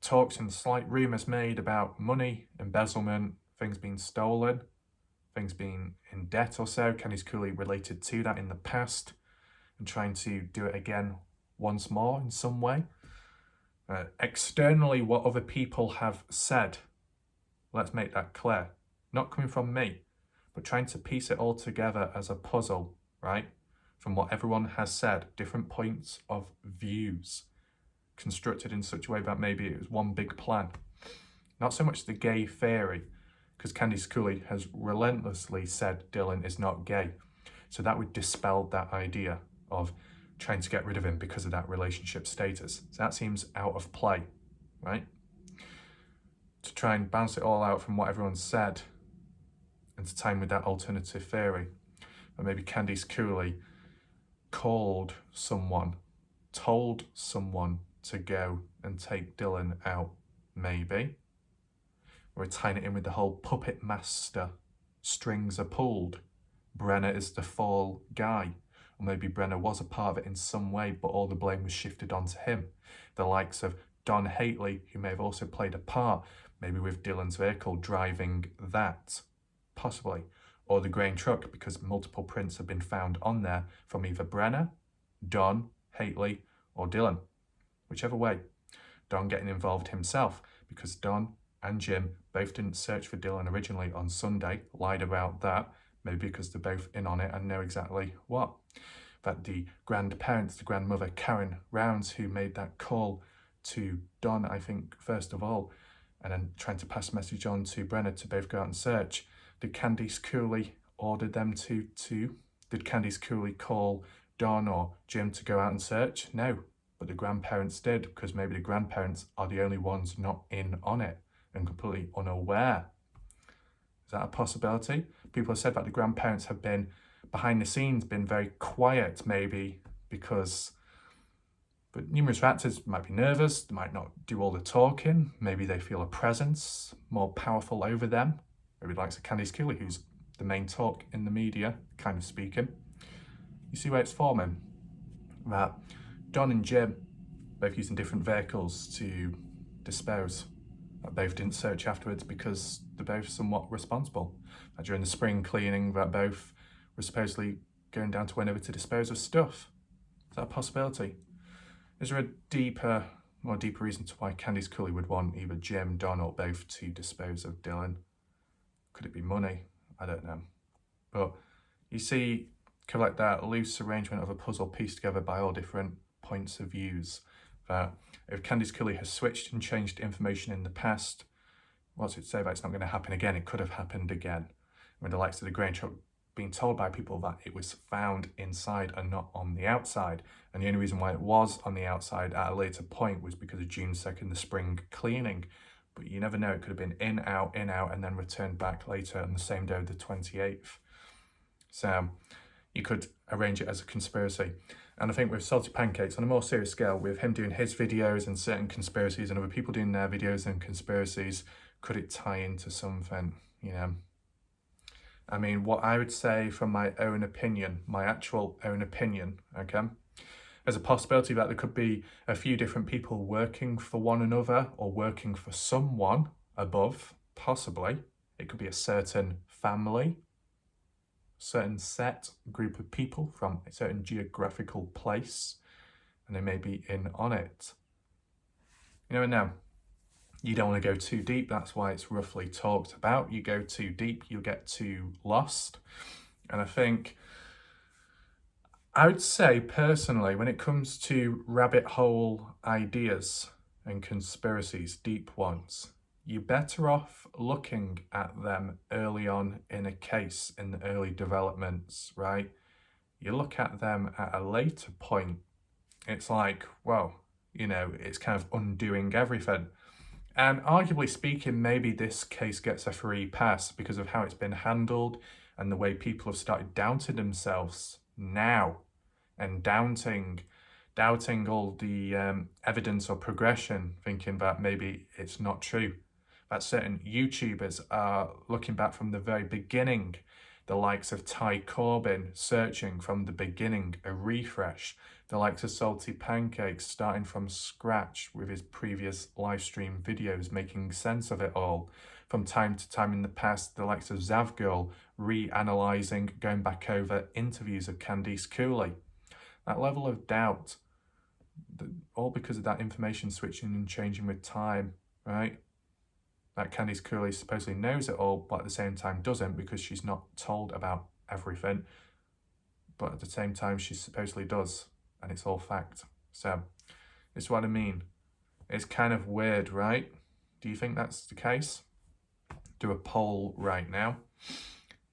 talks and slight rumours made about money, embezzlement, things being stolen, things being in debt or so. Candice Cooley related to that in the past and trying to do it again once more in some way. Externally, what other people have said, let's make that clear. Not coming from me, but trying to piece it all together as a puzzle, right? From what everyone has said, different points of views, constructed in such a way that maybe it was one big plan. Not so much the gay theory, because Candice Cooley has relentlessly said Dylan is not gay. So that would dispel that idea of trying to get rid of him because of that relationship status. So that seems out of play, right? To try and bounce it all out from what everyone said and to time with that alternative theory. Or maybe Candice Cooley called someone, told someone to go and take Dylan out, maybe. We're tying it in with the whole puppet master, strings are pulled, Brenner is the fall guy. Or maybe Brenner was a part of it in some way, but all the blame was shifted onto him. The likes of Don Hately, who may have also played a part, maybe with Dylan's vehicle driving that, possibly. Or the grain truck, because multiple prints have been found on there from either Brenner, Don, Hately, or Dylan. Whichever way. Don getting involved himself, because Don and Jim both didn't search for Dylan originally on Sunday, lied about that, maybe because they're both in on it and know exactly what. That the grandparents, the grandmother Karen Rounds, who made that call to Don, I think, first of all, and then trying to pass a message on to Brenner to both go out and search. Did Candice Cooley order them to? Did Candice Cooley call Don or Jim to go out and search? No, but the grandparents did, because maybe the grandparents are the only ones not in on it and completely unaware. Is that a possibility? People have said that the grandparents have been behind the scenes, been very quiet, maybe because, but numerous factors, might be nervous, they might not do all the talking, maybe they feel a presence more powerful over them. Maybe likes of Candice Cooley, who's the main talk in the media, kind of speaking. You see where it's forming? That Don and Jim, both using different vehicles to dispose. That both didn't search afterwards because they're both somewhat responsible. That during the spring cleaning, that both were supposedly going down to Wendover to dispose of stuff. Is that a possibility? Is there a more deeper reason to why Candice Cooley would want either Jim, Don, or both to dispose of Dylan? Could it be money? I don't know. But you see kind of like that loose arrangement of a puzzle pieced together by all different points of views. That if Candice Cooley has switched and changed information in the past, what's it say that it's not going to happen again? It could have happened again. When the likes of the grain truck being told by people that it was found inside and not on the outside. And the only reason why it was on the outside at a later point was because of June 2nd, the spring cleaning. But you never know, it could have been in, out, and then returned back later on the same day, the 28th. So you could arrange it as a conspiracy. And I think with Salty Pancakes, on a more serious scale, with him doing his videos and certain conspiracies and other people doing their videos and conspiracies, could it tie into something, you know? I mean, what I would say from my own opinion, my actual own opinion, okay? There's a possibility that there could be a few different people working for one another or working for someone above, possibly. It could be a certain family, certain set group of people from a certain geographical place, and they may be in on it. You never know. You don't want to go too deep, that's why it's roughly talked about. You go too deep, you'll get too lost. And I think, I would say personally, when it comes to rabbit hole ideas and conspiracies, deep ones, you're better off looking at them early on in a case, in the early developments, right? You look at them at a later point, it's like, well, you know, it's kind of undoing everything. And arguably speaking, maybe this case gets a free pass because of how it's been handled and the way people have started doubting themselves now and doubting all the evidence or progression, thinking that maybe it's not true. That certain YouTubers are looking back from the very beginning, the likes of Ty Corbin searching from the beginning, a refresh, the likes of Salty Pancakes starting from scratch with his previous live stream videos, making sense of it all. From time to time in the past, the likes of Zavgirl reanalyzing, going back over interviews of Candice Cooley. That level of doubt, all because of that information switching and changing with time, right? That Candice Cooley supposedly knows it all, but at the same time doesn't because she's not told about everything. But at the same time, she supposedly does, and it's all fact. So, it's what I mean. It's kind of weird, right? Do you think that's the case? do a poll right now.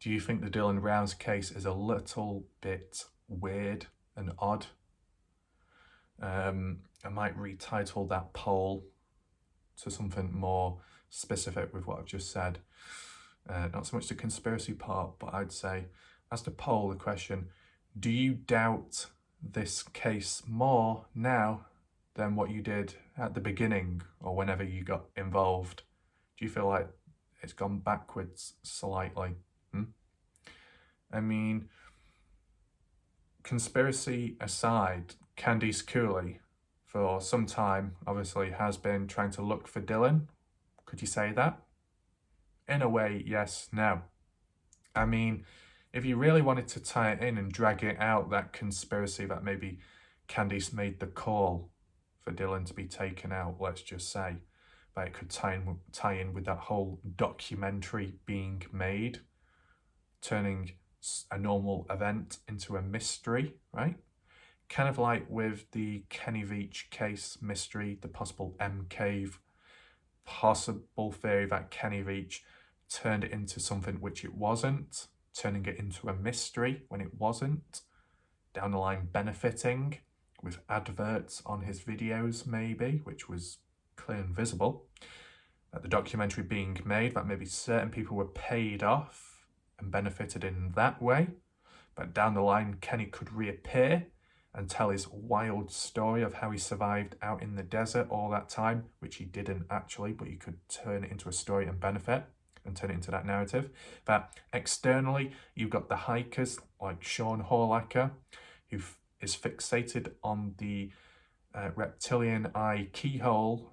Do you think the Dylan Rounds case is a little bit weird and odd? I might retitle that poll to something more specific with what I've just said. Not so much the conspiracy part, but I'd say, as to poll the question, do you doubt this case more now than what you did at the beginning or whenever you got involved? Do you feel like it's gone backwards slightly? I mean, conspiracy aside, Candice Cooley for some time obviously has been trying to look for Dylan. Could you say that? In a way, yes, no. I mean, if you really wanted to tie it in and drag it out, that conspiracy that maybe Candice made the call for Dylan to be taken out, let's just say, that it could tie in with that whole documentary being made, turning a normal event into a mystery, right? Kind of like with the Kenny Veach case mystery, the possible M cave, possible theory that Kenny Veach turned it into something which it wasn't, turning it into a mystery when it wasn't, down the line benefiting with adverts on his videos maybe, which was clear and visible, that the documentary being made, that maybe certain people were paid off and benefited in that way, but down the line Kenny could reappear and tell his wild story of how he survived out in the desert all that time, which he didn't actually, but he could turn it into a story and benefit and turn it into that narrative. But externally, you've got the hikers like Sean Horlacher, who is fixated on the reptilian eye keyhole,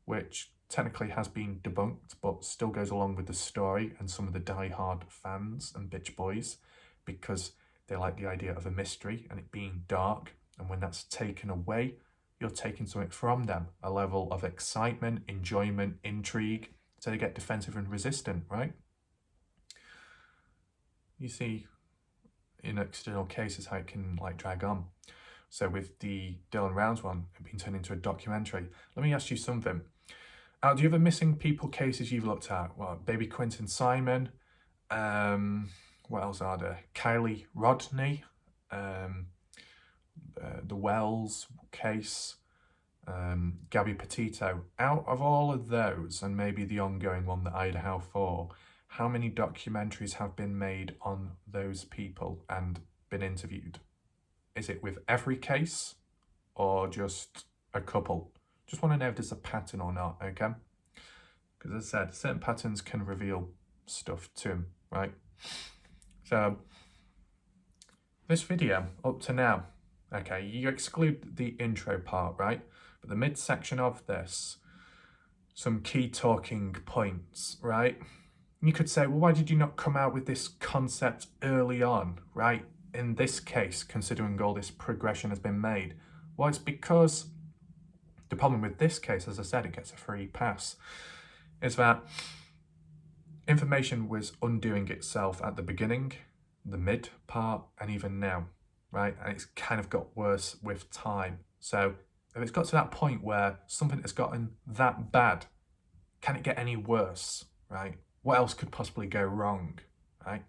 which technically has been debunked, but still goes along with the story and some of the die-hard fans and bitch boys, because they like the idea of a mystery and it being dark. And when that's taken away, you're taking something from them, a level of excitement, enjoyment, intrigue. So they get defensive and resistant, right? You see in external cases how it can like drag on. So with the Dylan Rounds one, it being turned into a documentary. Let me ask you something. Do you have a missing people cases you've looked at? Well, Baby Quinton Simon, what else are there? Kylie Rodney, the Wells case, Gabby Petito. Out of all of those, and maybe the ongoing one, the Idaho 4, how many documentaries have been made on those people and been interviewed? Is it with every case or just a couple? Just want to know if there's a pattern or not, okay? Because as I said, certain patterns can reveal stuff too, right? So, this video, up to now, okay, you exclude the intro part, right? But the midsection of this, some key talking points, right? You could say, well, why did you not come out with this concept early on, right? In this case, considering all this progression has been made. Well, it's because the problem with this case, as I said, it gets a free pass, is that information was undoing itself at the beginning, the mid part, and even now, right? And it's kind of got worse with time. So if it's got to that point where something has gotten that bad, can it get any worse, right? What else could possibly go wrong, right?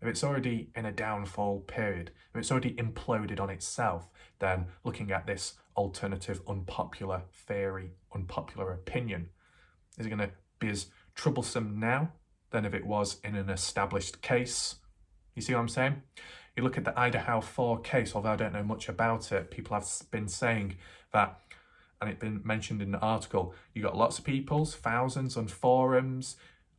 If it's already in a downfall period, if it's already imploded on itself, then looking at this alternative, unpopular theory, unpopular opinion, is it going to be as troublesome now than if it was in an established case? You see what I'm saying? You look at the Idaho 4 case, although I don't know much about it, people have been saying that, and it's been mentioned in the article, you got lots of people, thousands on forums,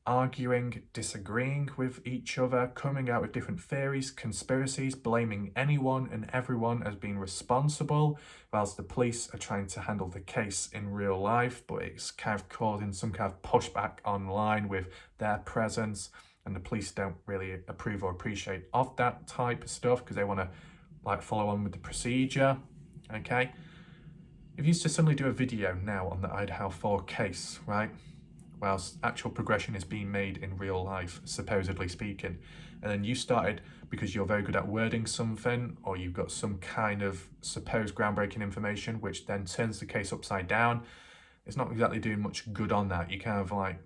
arguing, disagreeing with each other, coming out with different theories, conspiracies, blaming anyone and everyone as being responsible, whilst the police are trying to handle the case in real life, but it's kind of causing some kind of pushback online with their presence, and the police don't really approve or appreciate of that type of stuff because they want to like follow on with the procedure, okay? If you used to suddenly do a video now on the Idaho 4 case, right, whilst actual progression is being made in real life, supposedly speaking, and then you started, because you're very good at wording something, or you've got some kind of supposed groundbreaking information, which then turns the case upside down, it's not exactly doing much good on that. You kind of like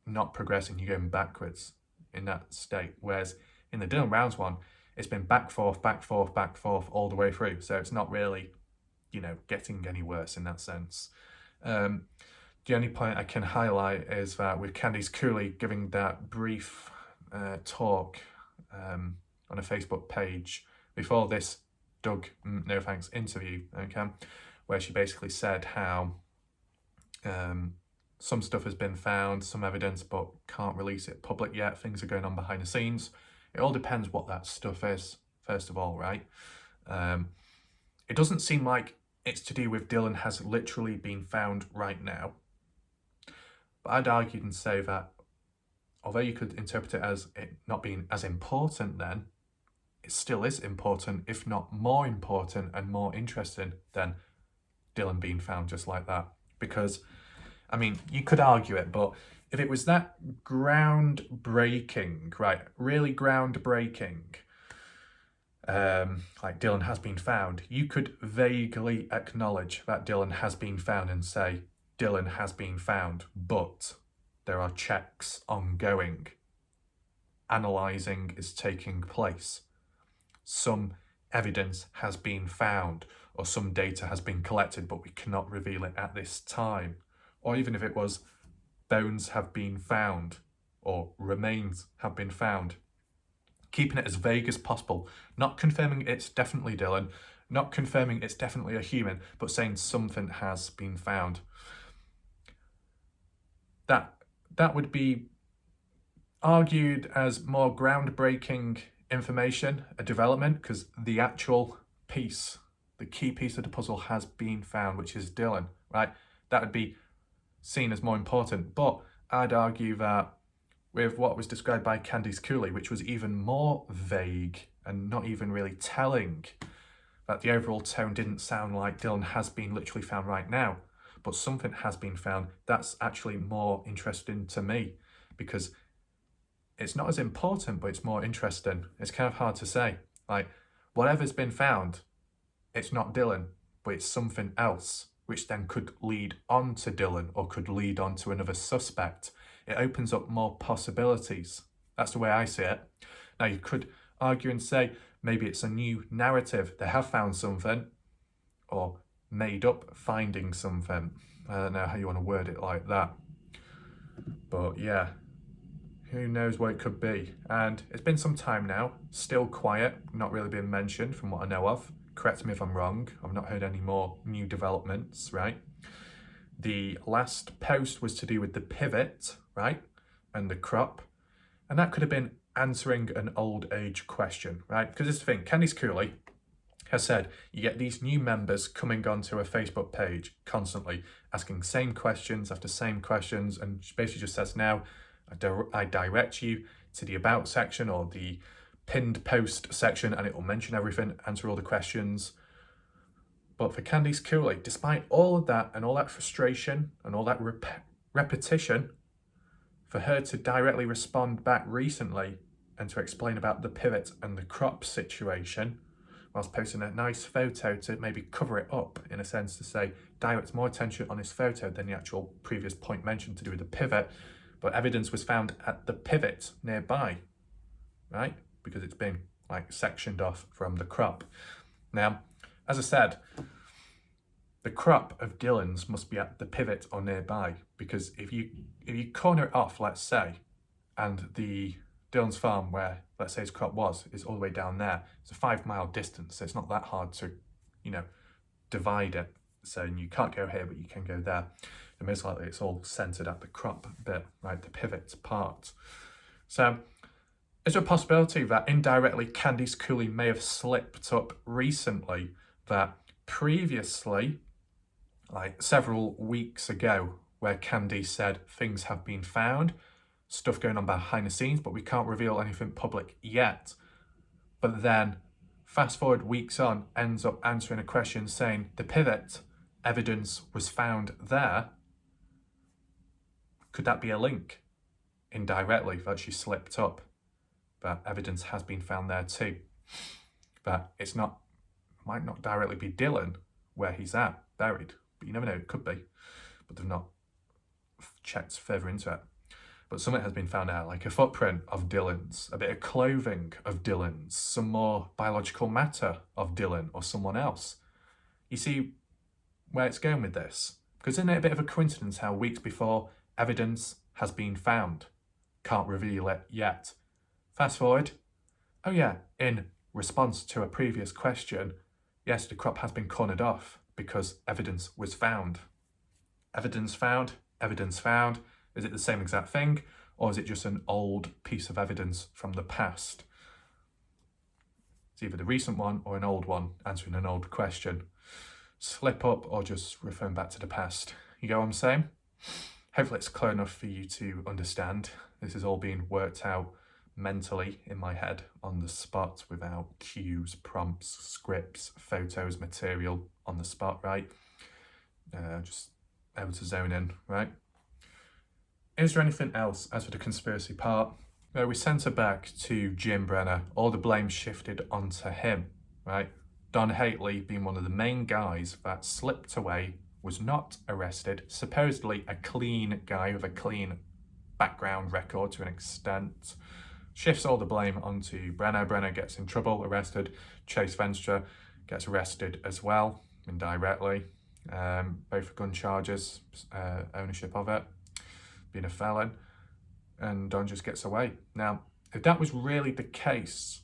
not progressing, you're going backwards in that state. Whereas in the Dylan Rounds one, it's been back, forth, all the way through. So it's not really, getting any worse in that sense. The only point I can highlight is that with Candice Cooley giving that brief talk on a Facebook page before this Doug No Thanks interview, okay, where she basically said how some stuff has been found, some evidence, but can't release it public yet. Things are going on behind the scenes. It all depends what that stuff is, first of all, right? It doesn't seem like it's to do with Dylan has literally been found right now. But I'd argue and say that although you could interpret it as it not being as important then, it still is important, if not more important and more interesting than Dylan being found just like that. Because, I mean, you could argue it, but if it was that groundbreaking, right, really groundbreaking, like Dylan has been found, you could vaguely acknowledge that Dylan has been found and say, Dylan has been found, but there are checks ongoing. Analysing is taking place. Some evidence has been found, or some data has been collected, but we cannot reveal it at this time. Or even if it was bones have been found, or remains have been found. Keeping it as vague as possible, not confirming it's definitely Dylan, not confirming it's definitely a human, but saying something has been found. That would be argued as more groundbreaking information, a development, because the actual piece, the key piece of the puzzle has been found, which is Dylan, right? That would be seen as more important. But I'd argue that with what was described by Candice Cooley, which was even more vague and not even really telling, that the overall tone didn't sound like Dylan has been literally found right now, but something has been found. That's actually more interesting to me, because it's not as important, but it's more interesting. It's kind of hard to say. Like, whatever's been found, it's not Dylan, but it's something else, which then could lead on to Dylan or could lead on to another suspect. It opens up more possibilities. That's the way I see it. Now, you could argue and say, maybe it's a new narrative. They have found something, or made up finding something. I don't know how you want to word it like that. But yeah, who knows what it could be. And it's been some time now, still quiet, not really been mentioned from what I know of. Correct me if I'm wrong, I've not heard any more new developments, right? The last post was to do with the pivot, right? And the crop. And that could have been answering an old age question, right? Because it's the thing, Candice Cooley has said you get these new members coming onto a Facebook page constantly, asking same questions after same questions, and she basically just says now, I direct you to the about section or the pinned post section, and it will mention everything, answer all the questions. But for Candice Cooley, despite all of that and all that frustration and all that repetition, for her to directly respond back recently and to explain about the pivot and the crop situation, whilst posting a nice photo to maybe cover it up, in a sense, to say, direct more attention on this photo than the actual previous point mentioned to do with the pivot, but evidence was found at the pivot nearby, right? Because it's been like sectioned off from the crop. Now, as I said, the crop of Dylan's must be at the pivot or nearby, because if you corner it off, let's say, and the Dylan's farm where, let's say, his crop was, is all the way down there, it's a 5 mile distance, so it's not that hard to, divide it. So you can't go here, but you can go there. And most likely it's all centered at the crop bit, right, the pivot part. So is there a possibility that indirectly Candice Cooley may have slipped up recently, that previously, like several weeks ago, where Candice said things have been found, stuff going on behind the scenes, but we can't reveal anything public yet. But then, fast forward weeks on, ends up answering a question saying the pivot evidence was found there. Could that be a link indirectly that she slipped up? That evidence has been found there too. That it's not, might not directly be Dylan where he's at, buried, but you never know, it could be. But they've not checked further into it. But something has been found out, like a footprint of Dylan's, a bit of clothing of Dylan's, some more biological matter of Dylan or someone else. You see where it's going with this? Because isn't it a bit of a coincidence how weeks before evidence has been found? Can't reveal it yet. Fast forward. Oh yeah, in response to a previous question, yes, the crop has been cornered off because evidence was found. Evidence found, evidence found. Is it the same exact thing, or is it just an old piece of evidence from the past? It's either the recent one or an old one, answering an old question. Slip up or just referring back to the past. You get what I'm saying? Hopefully it's clear enough for you to understand. This is all being worked out mentally in my head on the spot without cues, prompts, scripts, photos, material on the spot, right? Just able to zone in, right? Is there anything else as for the conspiracy part? We sent her back to Jim Brenner. All the blame shifted onto him, right? Don Hately, being one of the main guys that slipped away, was not arrested. Supposedly a clean guy with a clean background record to an extent. Shifts all the blame onto Brenner. Brenner gets in trouble, arrested. Chase Venstre gets arrested as well, indirectly. Both for gun charges, ownership of it, being a felon, and Don just gets away. Now, if that was really the case,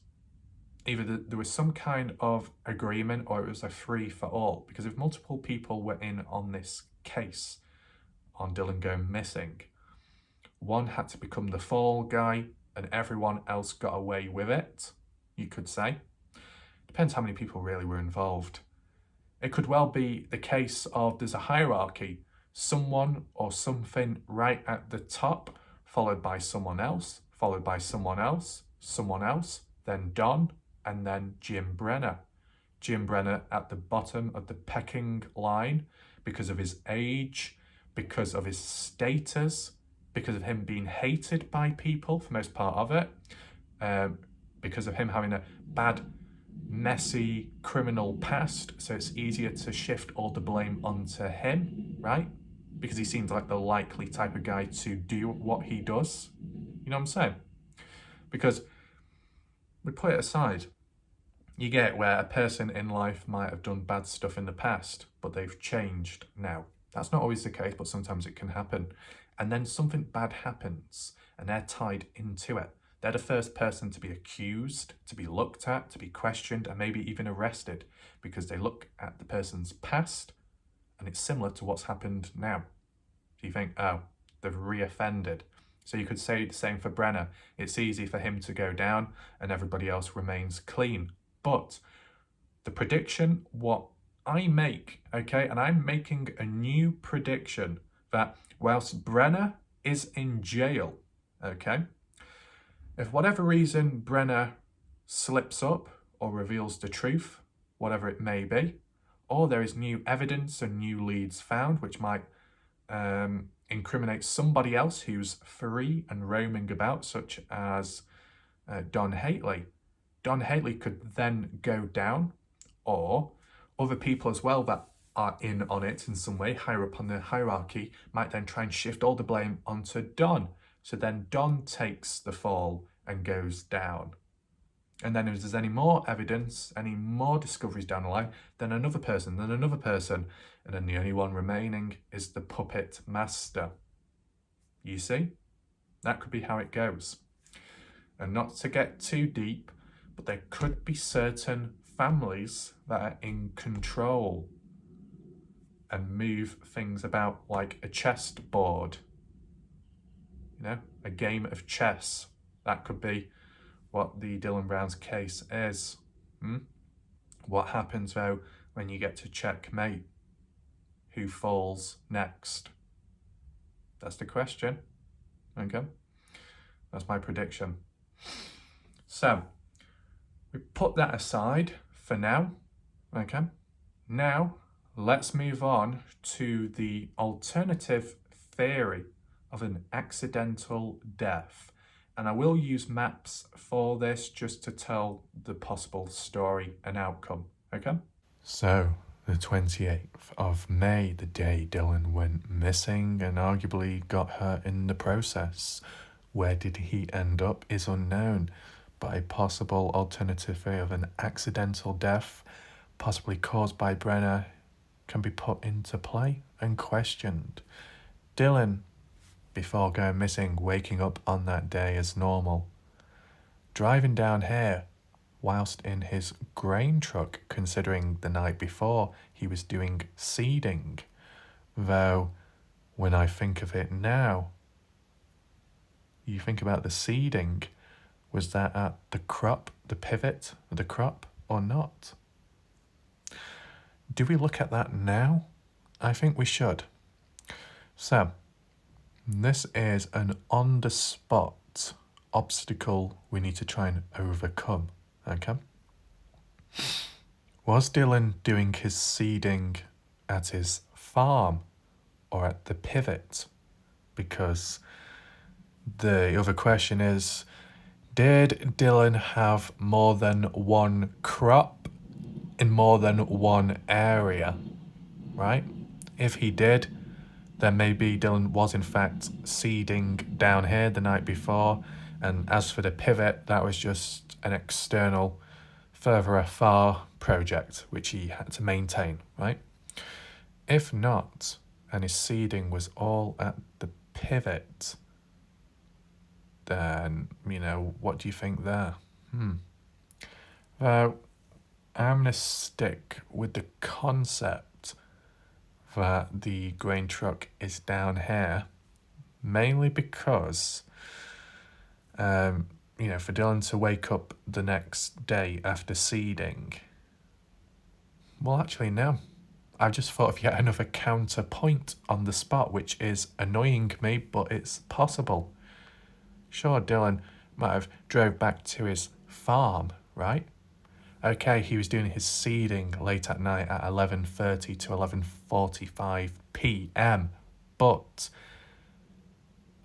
either there was some kind of agreement or it was a free for all, because if multiple people were in on this case on Dylan going missing, one had to become the fall guy and everyone else got away with it, you could say. Depends how many people really were involved. It could well be the case of there's a hierarchy, someone or something right at the top, followed by someone else, followed by someone else, someone else, then Don, and then Jim Brenner. Jim Brenner at the bottom of the pecking line because of his age, because of his status, because of him being hated by people for most part of it, because of him having a bad, messy criminal past, so it's easier to shift all the blame onto him, right? Because he seems like the likely type of guy to do what he does. You know what I'm saying? Because we put it aside, you get where a person in life might have done bad stuff in the past, but they've changed now. That's not always the case, but sometimes it can happen. And then something bad happens and they're tied into it. They're the first person to be accused, to be looked at, to be questioned, and maybe even arrested because they look at the person's past and it's similar to what's happened now. So you think, oh, they've re-offended. So you could say the same for Brenner. It's easy for him to go down and everybody else remains clean. But the prediction, what I make, okay, and I'm making a new prediction that whilst Brenner is in jail, okay, if whatever reason Brenner slips up or reveals the truth, whatever it may be, or there is new evidence and new leads found which might incriminate somebody else who's free and roaming about, such as Don Hately. Don Hately could then go down, or other people as well that are in on it in some way, higher up on the hierarchy, might then try and shift all the blame onto Don. So then Don takes the fall and goes down. And then if there's any more evidence, any more discoveries down the line, then another person, and then the only one remaining is the puppet master. You see? That could be how it goes. And not to get too deep, but there could be certain families that are in control and move things about like a chessboard. You know, a game of chess. That could be what the Dylan Brown's case is. What happens though when you get to checkmate? Who falls next? That's the question. Okay, that's my prediction. So we put that aside for now. Okay, now let's move on to the alternative theory of an accidental death. And I will use maps for this just to tell the possible story and outcome, okay? So, The 28th of May, the day Dylan went missing and arguably got hurt in the process. Where did he end up is unknown, but a possible alternative theory of an accidental death, possibly caused by Brenner, can be put into play and questioned. Dylan, before going missing, waking up on that day as normal. Driving down here whilst in his grain truck, considering the night before he was doing seeding. Though, when I think of it now, you think about the seeding, was that at the crop, the pivot of the crop, or not? Do we look at that now? I think we should. So, this is an on-the-spot obstacle we need to try and overcome, okay? Was Dylan doing his seeding at his farm or at the pivot? Because the other question is, did Dylan have more than one crop in more than one area, right? If he did, then maybe Dylan was in fact seeding down here the night before, and as for the pivot, that was just an external, further afar project which he had to maintain, right? If not, and his seeding was all at the pivot, then, what do you think there? Well, I'm going to stick with the concept that the grain truck is down here, mainly because, for Dylan to wake up the next day after seeding, well, actually, no. I've just thought of yet another counterpoint on the spot, which is annoying me, but it's possible. Sure, Dylan might have drove back to his farm, right? Okay, he was doing his seeding late at night at 11:30 to 11:45 p.m. But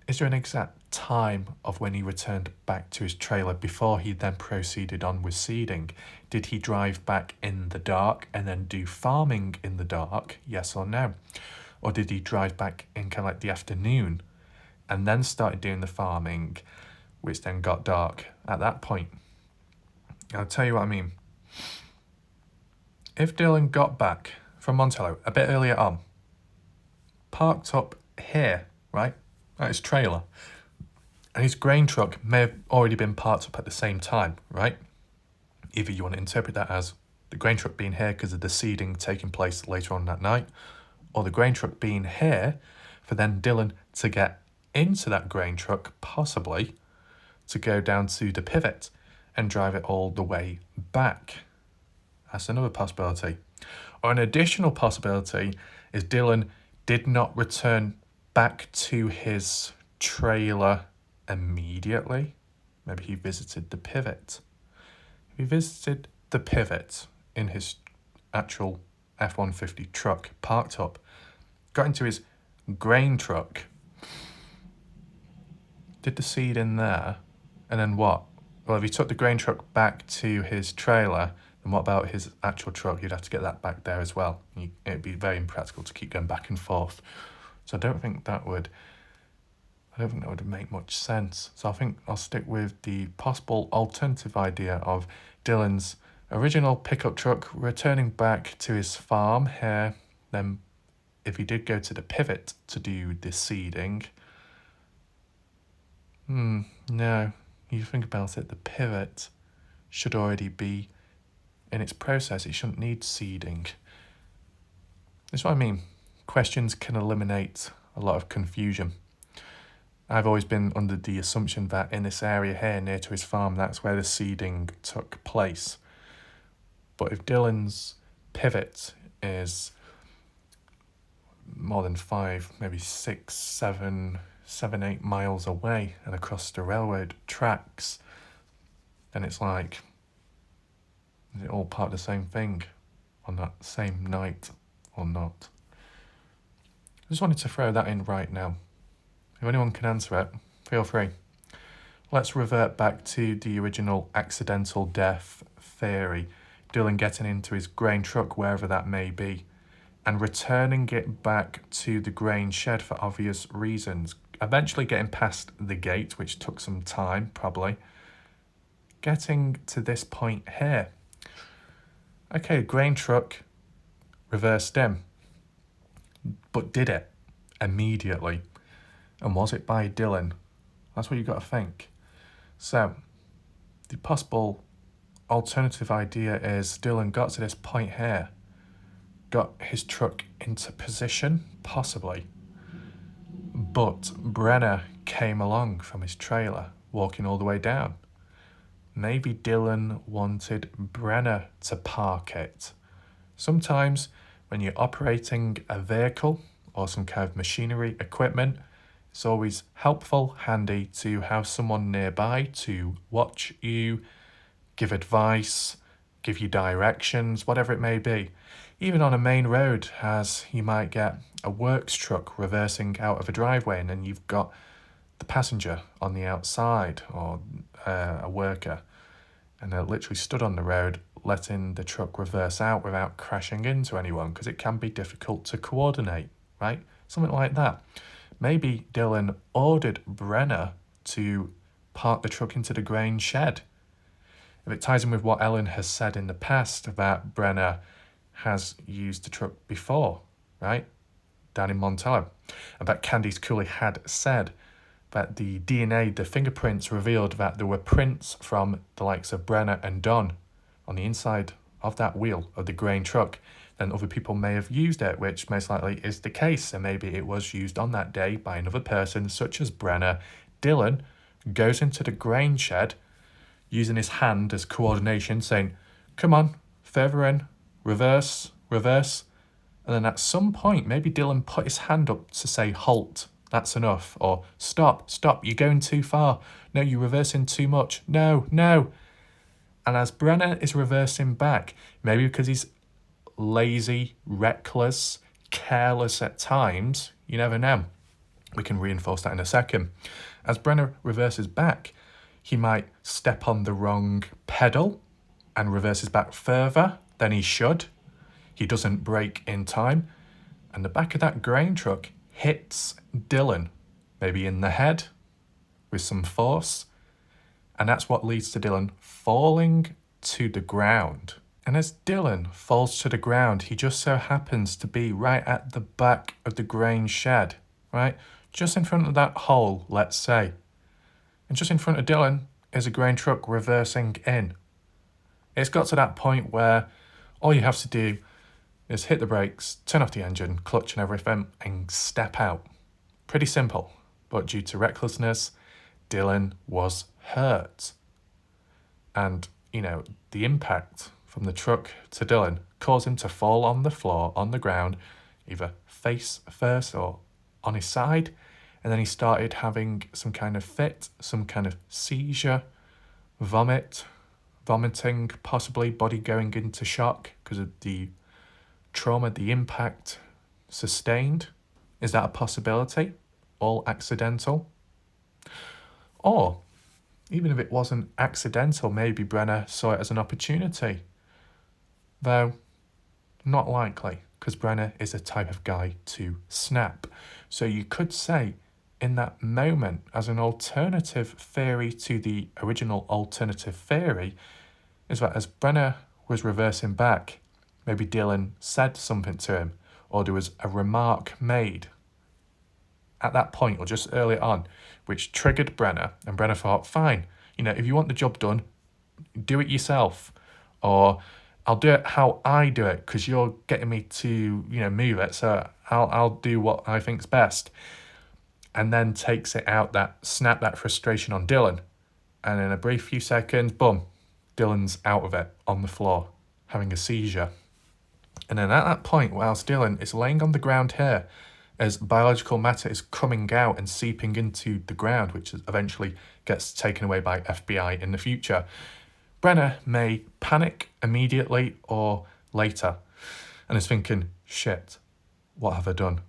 is there an exact time of when he returned back to his trailer before he then proceeded on with seeding? Did he drive back in the dark and then do farming in the dark, yes or no? Or did he drive back in kind of like the afternoon and then started doing the farming, which then got dark at that point? I'll tell you what I mean. If Dylan got back from Montello a bit earlier on, parked up here, right, at his trailer, and his grain truck may have already been parked up at the same time, right? Either you want to interpret that as the grain truck being here because of the seeding taking place later on that night, or the grain truck being here for then Dylan to get into that grain truck, possibly, to go down to the pivot and drive it all the way back. That's another possibility. Or an additional possibility is Dylan did not return back to his trailer immediately. Maybe he visited the pivot. If he visited the pivot in his actual F-150 truck, parked up, got into his grain truck, did the seed in there, and then what? Well, if he took the grain truck back to his trailer, then what about his actual truck? You'd have to get that back there as well. It'd be very impractical to keep going back and forth. So I don't think that would make much sense. So I think I'll stick with the possible alternative idea of Dylan's original pickup truck returning back to his farm here. Then if he did go to the pivot to do the seeding, no, you think about it, the pivot should already be in its process. It shouldn't need seeding. That's what I mean. Questions can eliminate a lot of confusion. I've always been under the assumption that in this area here near to his farm, that's where the seeding took place. But if Dylan's pivot is more than 5, maybe 6, 7, 8 miles away and across the railroad tracks, then it's like, is it all part of the same thing on that same night or not? I just wanted to throw that in right now. If anyone can answer it, feel free. Let's revert back to the original accidental death theory. Dylan getting into his grain truck, wherever that may be, and returning it back to the grain shed for obvious reasons. Eventually getting past the gate, which took some time, probably. Getting to this point here. Okay, grain truck reversed in, but did it immediately. And was it by Dylan? That's what you've got to think. So, the possible alternative idea is Dylan got to this point here, got his truck into position, possibly, but Brenner came along from his trailer, walking all the way down. Maybe Dylan wanted Brenner to park it. Sometimes when you're operating a vehicle or some kind of machinery equipment, it's always helpful, handy to have someone nearby to watch you, give advice, give you directions, whatever it may be. Even on a main road, as you might get a works truck reversing out of a driveway and then you've got the passenger on the outside or a worker, and they're literally stood on the road letting the truck reverse out without crashing into anyone, because it can be difficult to coordinate, right? Something like that. Maybe Dylan ordered Brenner to park the truck into the grain shed. If it ties in with what Ellen has said in the past, that Brenner has used the truck before, right? Down in Montello. And that Candice Cooley had said that the DNA, the fingerprints revealed that there were prints from the likes of Brenner and Don on the inside of that wheel of the grain truck. Then other people may have used it, which most likely is the case. And maybe it was used on that day by another person, such as Brenner. Dylan goes into the grain shed, using his hand as coordination, saying, come on, further in, reverse, reverse. And then at some point, maybe Dylan put his hand up to say, halt, that's enough. Or stop, you're going too far. No, you're reversing too much. No. And as Brenner is reversing back, maybe because he's lazy, reckless, careless at times, you never know. We can reinforce that in a second. As Brenner reverses back, he might step on the wrong pedal and reverses back further than he should. He doesn't brake in time, and the back of that grain truck hits Dylan, maybe in the head with some force, and that's what leads to Dylan falling to the ground. And as Dylan falls to the ground, he just so happens to be right at the back of the grain shed, right? Just in front of that hole, let's say. And just in front of Dylan is a grain truck reversing in. It's got to that point where all you have to do is hit the brakes, turn off the engine, clutch and everything, and step out. Pretty simple. But due to recklessness, Dylan was hurt. And, the impact from the truck to Dylan caused him to fall on the floor, on the ground, either face first or on his side. And then he started having some kind of fit, some kind of seizure, vomiting, possibly body going into shock because of the trauma, the impact sustained. Is that a possibility? All accidental? Or, even if it wasn't accidental, maybe Brenner saw it as an opportunity. Though, not likely, because Brenner is a type of guy to snap. So you could say, in that moment, as an alternative theory to the original alternative theory, is that as Brenner was reversing back, maybe Dylan said something to him, or there was a remark made at that point, or just earlier on, which triggered Brenner, and Brenner thought, fine, if you want the job done, do it yourself, or I'll do it how I do it, because you're getting me to, move it, so I'll do what I think's best. And then takes it out, that frustration on Dylan, and in a brief few seconds, boom, Dylan's out of it, on the floor, having a seizure. And then at that point, whilst Dylan is laying on the ground here, as biological matter is coming out and seeping into the ground, which eventually gets taken away by FBI in the future, Brenner may panic immediately or later and is thinking, shit, what have I done?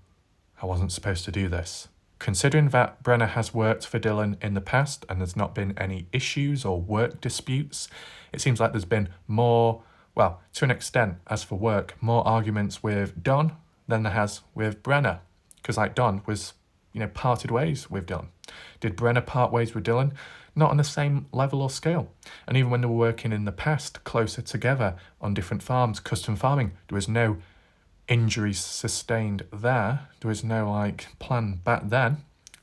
I wasn't supposed to do this. Considering that Brenner has worked for Dylan in the past and there's not been any issues or work disputes, it seems like there's been more, well, to an extent, as for work, more arguments with Don than there has with Brenna. Because like Don was, parted ways with Dylan. Did Brenna part ways with Dylan? Not on the same level or scale. And even when they were working in the past closer together on different farms, custom farming, there was no injuries sustained there. There was no plan back then.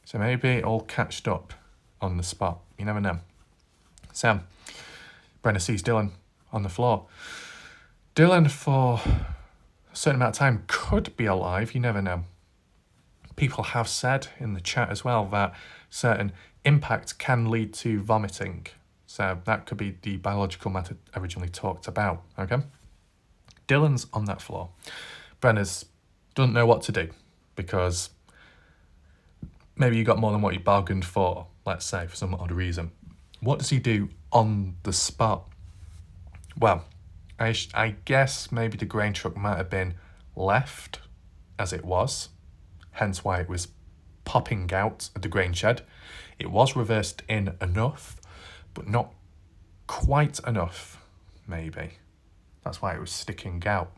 So maybe it all catched up on the spot. You never know. So Brenna sees Dylan on the floor. Dylan, for a certain amount of time, could be alive. You never know. People have said in the chat as well that certain impact can lead to vomiting. So that could be the biological method originally talked about, okay? Dylan's on that floor. Brenna's doesn't know what to do because maybe you got more than what you bargained for, let's say, for some odd reason. What does he do on the spot? Well, I guess maybe the grain truck might have been left as it was, hence why it was popping out of the grain shed. It was reversed in enough, but not quite enough, maybe. That's why it was sticking out.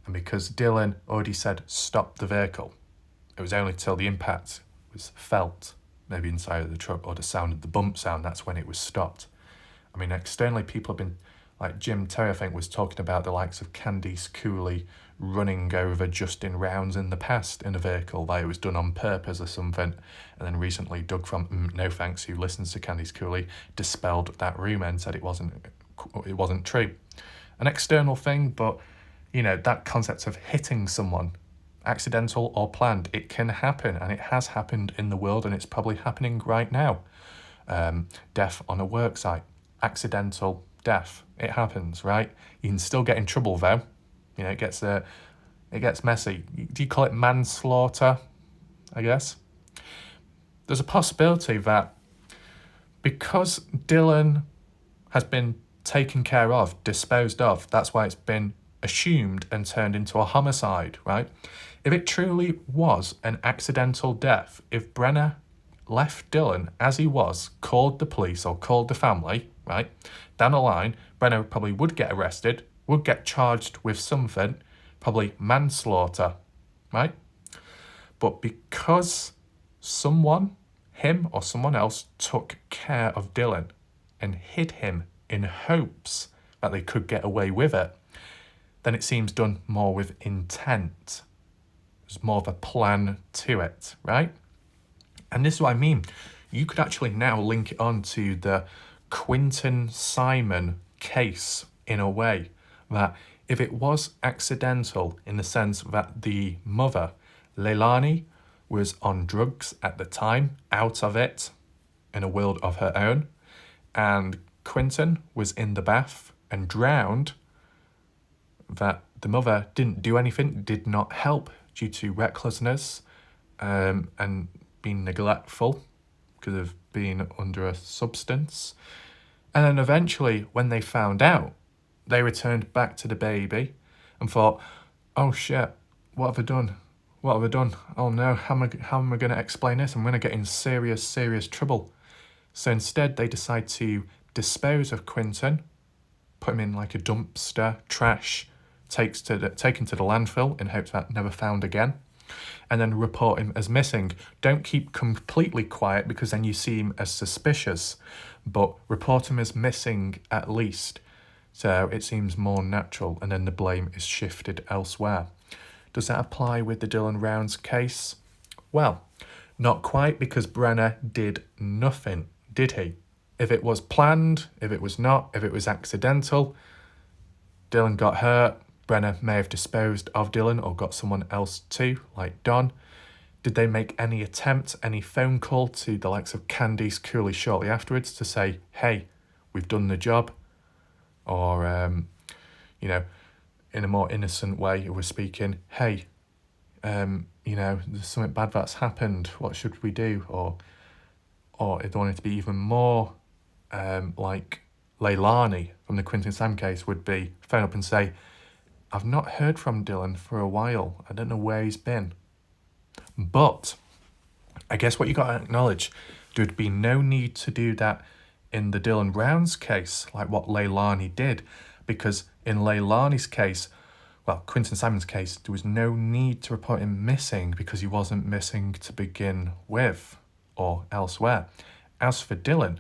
And because Dylan already said stop the vehicle, it was only till the impact was felt, maybe inside of the truck, or the sound of the bump sound, that's when it was stopped. I mean, externally, people have been, like Jim Terry, I think, was talking about the likes of Candice Cooley running over Justin Rounds in the past in a vehicle, that it was done on purpose or something. And then recently, Doug from No Thanks, who listens to Candice Cooley, dispelled that rumour and said it wasn't true. An external thing, but, that concept of hitting someone, accidental or planned, it can happen, and it has happened in the world, and it's probably happening right now. Death on a work site, accidental death, it happens, right? You can still get in trouble though. It gets messy. Do you call it manslaughter? I guess. There's a possibility that because Dylan has been taken care of, disposed of, that's why it's been assumed and turned into a homicide, right? If it truly was an accidental death, if Brenna left Dylan as he was, called the police or called the family, right, down the line, Brenna probably would get arrested, would get charged with something, probably manslaughter, right? But because someone, him or someone else, took care of Dylan and hid him in hopes that they could get away with it, then it seems done more with intent. There's more of a plan to it, right? And this is what I mean. You could actually now link it on to the Quinton Simon case in a way that if it was accidental in the sense that the mother, Leilani, was on drugs at the time, out of it, in a world of her own, and Quinton was in the bath and drowned, that the mother didn't do anything, did not help due to recklessness and being neglectful because of being under a substance. And then eventually, when they found out, they returned back to the baby and thought, oh shit, what have I done? What have I done? Oh no, how am I going to explain this? I'm going to get in serious trouble. So instead, they decide to dispose of Quinton, put him in like a dumpster, trash, taken to the landfill in hopes that never found again, and then report him as missing. Don't keep completely quiet because then you see him as suspicious, but report him as missing at least, so it seems more natural, and then the blame is shifted elsewhere. Does that apply with the Dylan Rounds case? Well, not quite, because Brenna did nothing, did he? If it was planned, if it was not, if it was accidental, Dylan got hurt, Brenna may have disposed of Dylan or got someone else too, like Don. Did they make any attempt, any phone call to the likes of Candice Cooley shortly afterwards to say, hey, we've done the job? Or, in a more innocent way, we're speaking, hey, there's something bad that's happened, what should we do? Or if they wanted to be even more like Leilani from the Quinton Sam case would be phone up and say, I've not heard from Dylan for a while. I don't know where he's been. But I guess what you got to acknowledge, there'd be no need to do that in the Dylan Rounds case, like what Leilani did, because In Leilani's case, well, Quinton Simon's case, there was no need to report him missing because he wasn't missing to begin with or elsewhere. As for Dylan,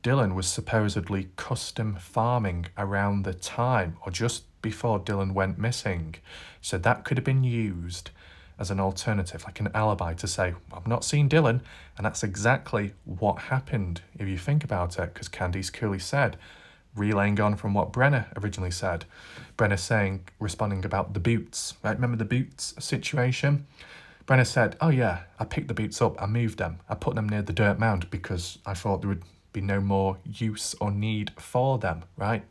Dylan was supposedly custom farming around the time or just before Dylan went missing. So that could have been used as an alternative, like an alibi to say, I've not seen Dylan. And that's exactly what happened if you think about it, because Candice Cooley said, relaying on from what Brenner originally said. Brenner saying, responding about the boots, right? Remember the boots situation? Brenner said, oh yeah, I picked the boots up, I moved them, I put them near the dirt mound because I thought there would be no more use or need for them, right?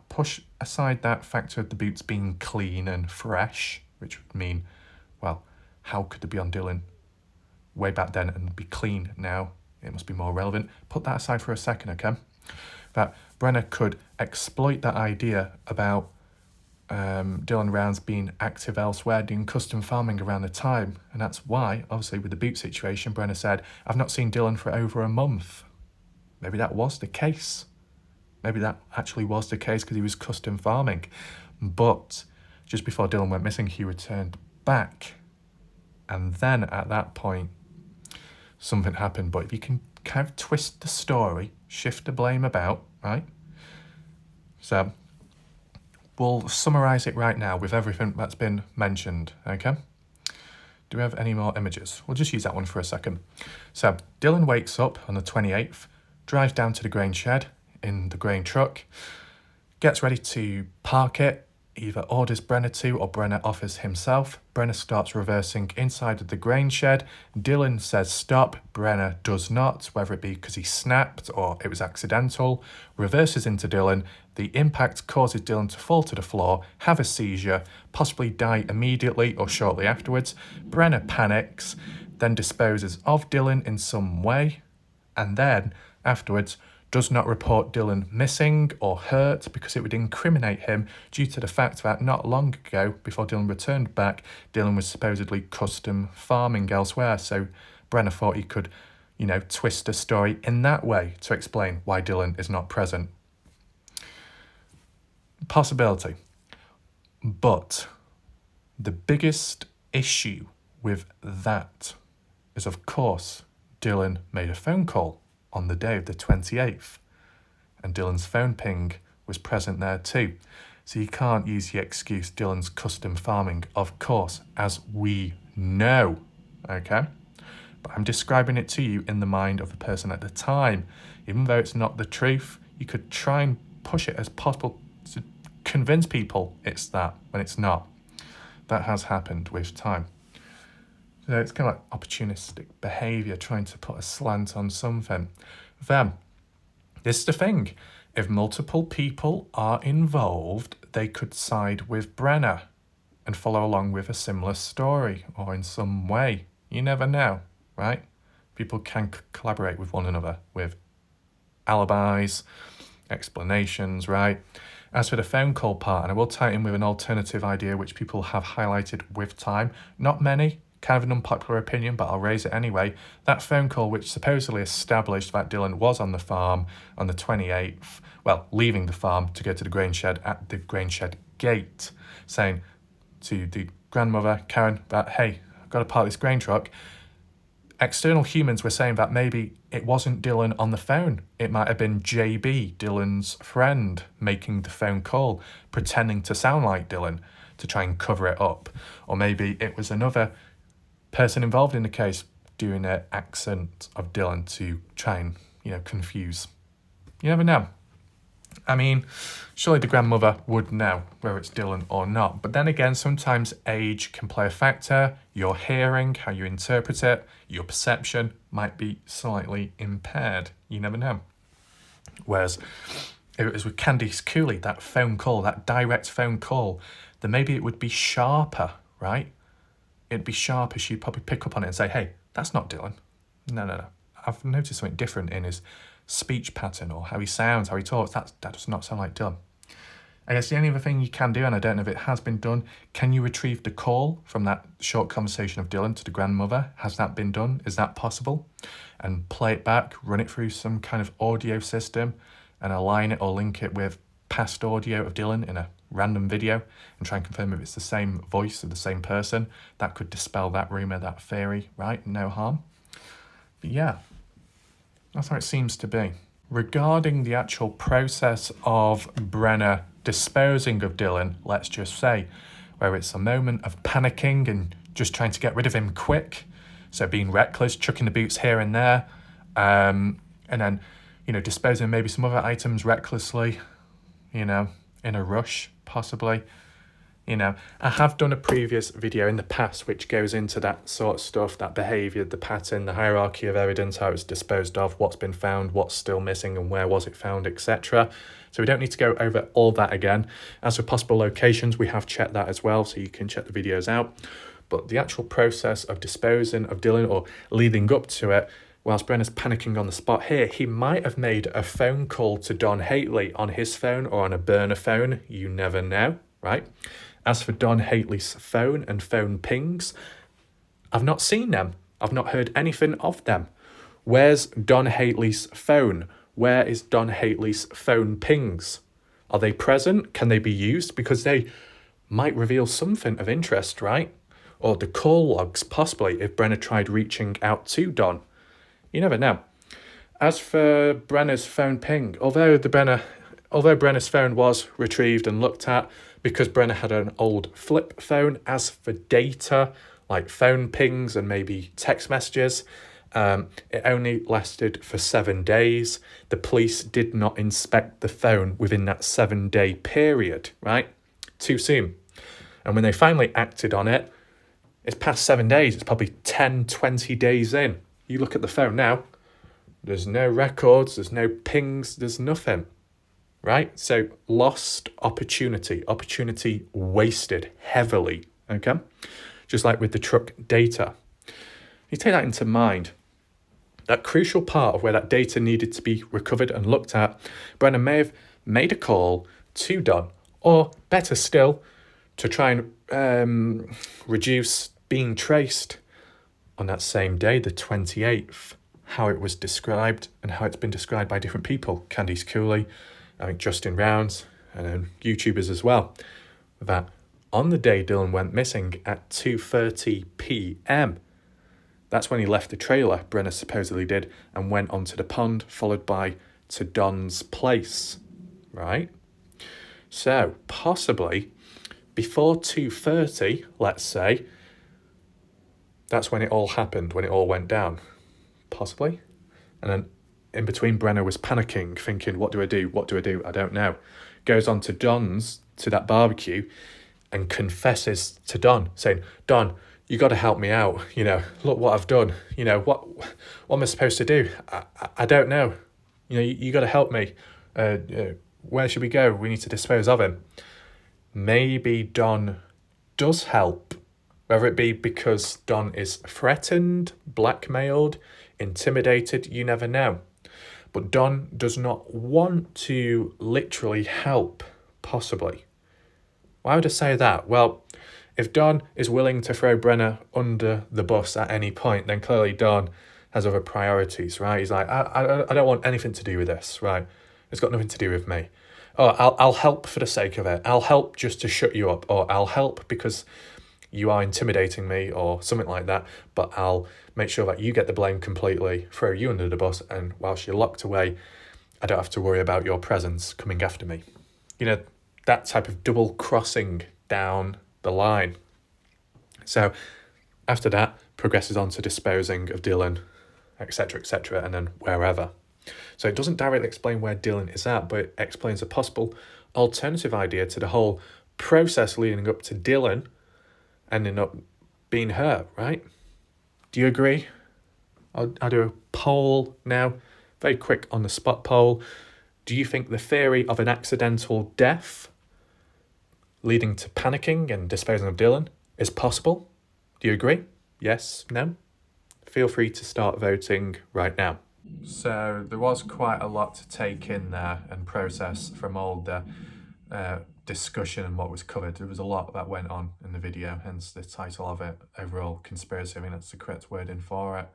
Push aside that factor of the boots being clean and fresh, which would mean, well, how could they be on Dylan way back then and be clean now? It must be more relevant. Put that aside for a second, okay? That Brenner could exploit that idea about Dylan Rounds being active elsewhere, doing custom farming around the time. And that's why, obviously, with the boot situation, Brenner said, I've not seen Dylan for over a month. Maybe that was the case. Maybe that actually was the case because he was custom farming. But just before Dylan went missing, he returned back. And then at that point, something happened. But if you can kind of twist the story, shift the blame about, right? So we'll summarise it right now with everything that's been mentioned, okay? Do we have any more images? We'll just use that one for a second. So Dylan wakes up on the 28th, drives down to the grain shed in the grain truck, gets ready to park it, either orders Brenner to or Brenner offers himself. Brenner starts reversing inside of the grain shed. Dylan says stop. Brenner does not, whether it be because he snapped or it was accidental. Reverses into Dylan. The impact causes Dylan to fall to the floor, have a seizure, possibly die immediately or shortly afterwards. Brenner panics, then disposes of Dylan in some way, and then afterwards does not report Dylan missing or hurt because it would incriminate him due to the fact that not long ago, before Dylan returned back, Dylan was supposedly custom farming elsewhere. So Brenner thought he could, twist the story in that way to explain why Dylan is not present. Possibility. But the biggest issue with that is, of course, Dylan made a phone call on the day of the 28th, and Dylan's phone ping was present there too. So you can't use the excuse Dylan's custom farming, of course, as we know, okay? But I'm describing it to you in the mind of the person at the time. Even though it's not the truth, you could try and push it as possible to convince people it's that, when it's not. That has happened with time. So it's kind of like opportunistic behaviour, trying to put a slant on something. Then, this is the thing. If multiple people are involved, they could side with Brenner and follow along with a similar story or in some way. You never know, right? People can collaborate with one another with alibis, explanations, right? As for the phone call part, and I will tie it in with an alternative idea which people have highlighted with time, not many, kind of an unpopular opinion, but I'll raise it anyway. That phone call which supposedly established that Dylan was on the farm on the 28th, well, leaving the farm to go to the grain shed at the grain shed gate, saying to the grandmother, Karen, that, hey, I've got to park this grain truck. External humans were saying that maybe it wasn't Dylan on the phone. It might have been JB, Dylan's friend, making the phone call, pretending to sound like Dylan to try and cover it up. Or maybe it was another person involved in the case doing an accent of Dylan to try and, confuse. You never know. I mean, surely the grandmother would know whether it's Dylan or not. But then again, sometimes age can play a factor. Your hearing, how you interpret it, your perception might be slightly impaired. You never know. Whereas if it was with Candice Cooley, that phone call, that direct phone call, then maybe it would be sharper, right? It'd be sharper. She'd probably pick up on it and say, hey, that's not Dylan. No. I've noticed something different in his speech pattern or how he sounds, how he talks. That does not sound like Dylan. I guess the only other thing you can do, and I don't know if it has been done, can you retrieve the call from that short conversation of Dylan to the grandmother? Has that been done? Is that possible? And play it back, run it through some kind of audio system and align it or link it with past audio of Dylan in a random video and try and confirm if it's the same voice of the same person. That could dispel that rumour, that theory, right? No harm. But yeah, that's how it seems to be. Regarding the actual process of Brenner disposing of Dylan, let's just say, where it's a moment of panicking and just trying to get rid of him quick, so being reckless, chucking the boots here and there, and then, disposing maybe some other items recklessly, in a rush, possibly. I have done a previous video in the past which goes into that sort of stuff, that behaviour, the pattern, the hierarchy of evidence, how it's disposed of, what's been found, what's still missing and where was it found, etc. So we don't need to go over all that again. As for possible locations, we have checked that as well, so you can check the videos out. But the actual process of disposing of Dylan or leading up to it, whilst Brenner's panicking on the spot here, he might have made a phone call to Don Hately on his phone or on a burner phone. You never know, right? As for Don Hately's phone and phone pings, I've not seen them. I've not heard anything of them. Where's Don Hately's phone? Where is Don Hately's phone pings? Are they present? Can they be used? Because they might reveal something of interest, right? Or the call logs, possibly, if Brenner tried reaching out to Don. You never know. As for Brenner's phone ping, although Brenner's phone was retrieved and looked at, because Brenner had an old flip phone, as for data, like phone pings and maybe text messages, it only lasted for 7 days. The police did not inspect the phone within that 7-day period, right? Too soon. And when they finally acted on it, it's past 7 days. It's probably 10, 20 days in. You look at the phone now, there's no records, there's no pings, there's nothing, right? So lost opportunity wasted heavily, okay? Just like with the truck data. You take that into mind. That crucial part of where that data needed to be recovered and looked at, Brenner may have made a call to Don, or better still, to try and reduce being traced on that same day, the 28th, how it was described and how it's been described by different people. Candice Cooley, I think Justin Rounds, and then YouTubers as well, that on the day Dylan went missing at 2:30 p.m, that's when he left the trailer, Brenner supposedly did, and went onto the pond, followed by to Don's place, right? So, possibly, before 2:30, let's say, that's when it all happened, when it all went down. Possibly. And then in between, Brenner was panicking, thinking, what do I do? What do I do? I don't know. Goes on to Don's, to that barbecue, and confesses to Don, saying, Don, you got to help me out. Look what I've done. What am I supposed to do? I don't know. You got to help me. Where should we go? We need to dispose of him. Maybe Don does help, whether it be because Don is threatened, blackmailed, intimidated, you never know. But Don does not want to literally help, possibly. Why would I say that? Well, if Don is willing to throw Brenner under the bus at any point, then clearly Don has other priorities, right? He's like, I don't want anything to do with this, right? It's got nothing to do with me. Oh, I'll help for the sake of it. I'll help just to shut you up, or I'll help because you are intimidating me, or something like that, but I'll make sure that you get the blame completely, throw you under the bus, and whilst you're locked away, I don't have to worry about your presence coming after me. That type of double crossing down the line. So after that, progresses on to disposing of Dylan, etc., and then wherever. So it doesn't directly explain where Dylan is at, but it explains a possible alternative idea to the whole process leading up to Dylan ending up being hurt, right? Do you agree? I'll do a poll now, very quick on the spot poll. Do you think the theory of an accidental death leading to panicking and disposing of Dylan is possible? Do you agree? Yes? No? Feel free to start voting right now. So there was quite a lot to take in there and process from all the discussion and what was covered. There was a lot that went on in the video, hence the title of it, Overall Conspiracy. I mean, that's the correct wording for it.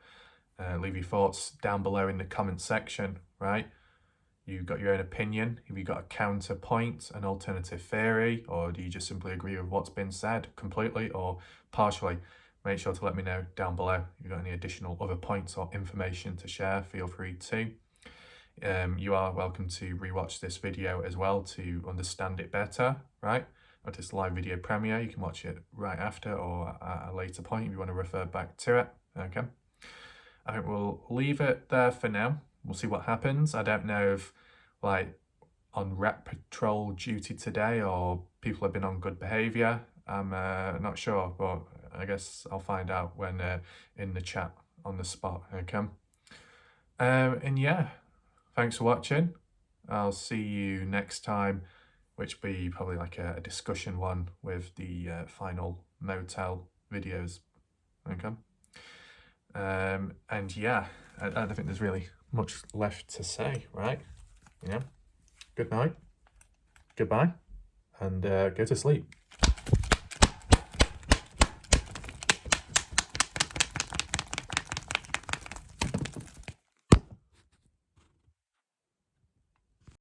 Leave your thoughts down below in the comment section, right? You got your own opinion? Have you got a counterpoint, an alternative theory, or do you just simply agree with what's been said completely or partially? Make sure to let me know down below. If you've got any additional other points or information to share, feel free to. You are welcome to rewatch this video as well to understand it better, right? At this live video premiere, you can watch it right after or at a later point if you want to refer back to it, okay? I think we'll leave it there for now. We'll see what happens. I don't know if, like, on rep patrol duty today or people have been on good behaviour. I'm not sure, but I guess I'll find out when in the chat on the spot, okay? And yeah, thanks for watching. I'll see you next time, which will be probably like a discussion one with the final motel videos, okay? And yeah, I don't think there's really much left to say, right? Yeah. Good night, goodbye, and go to sleep.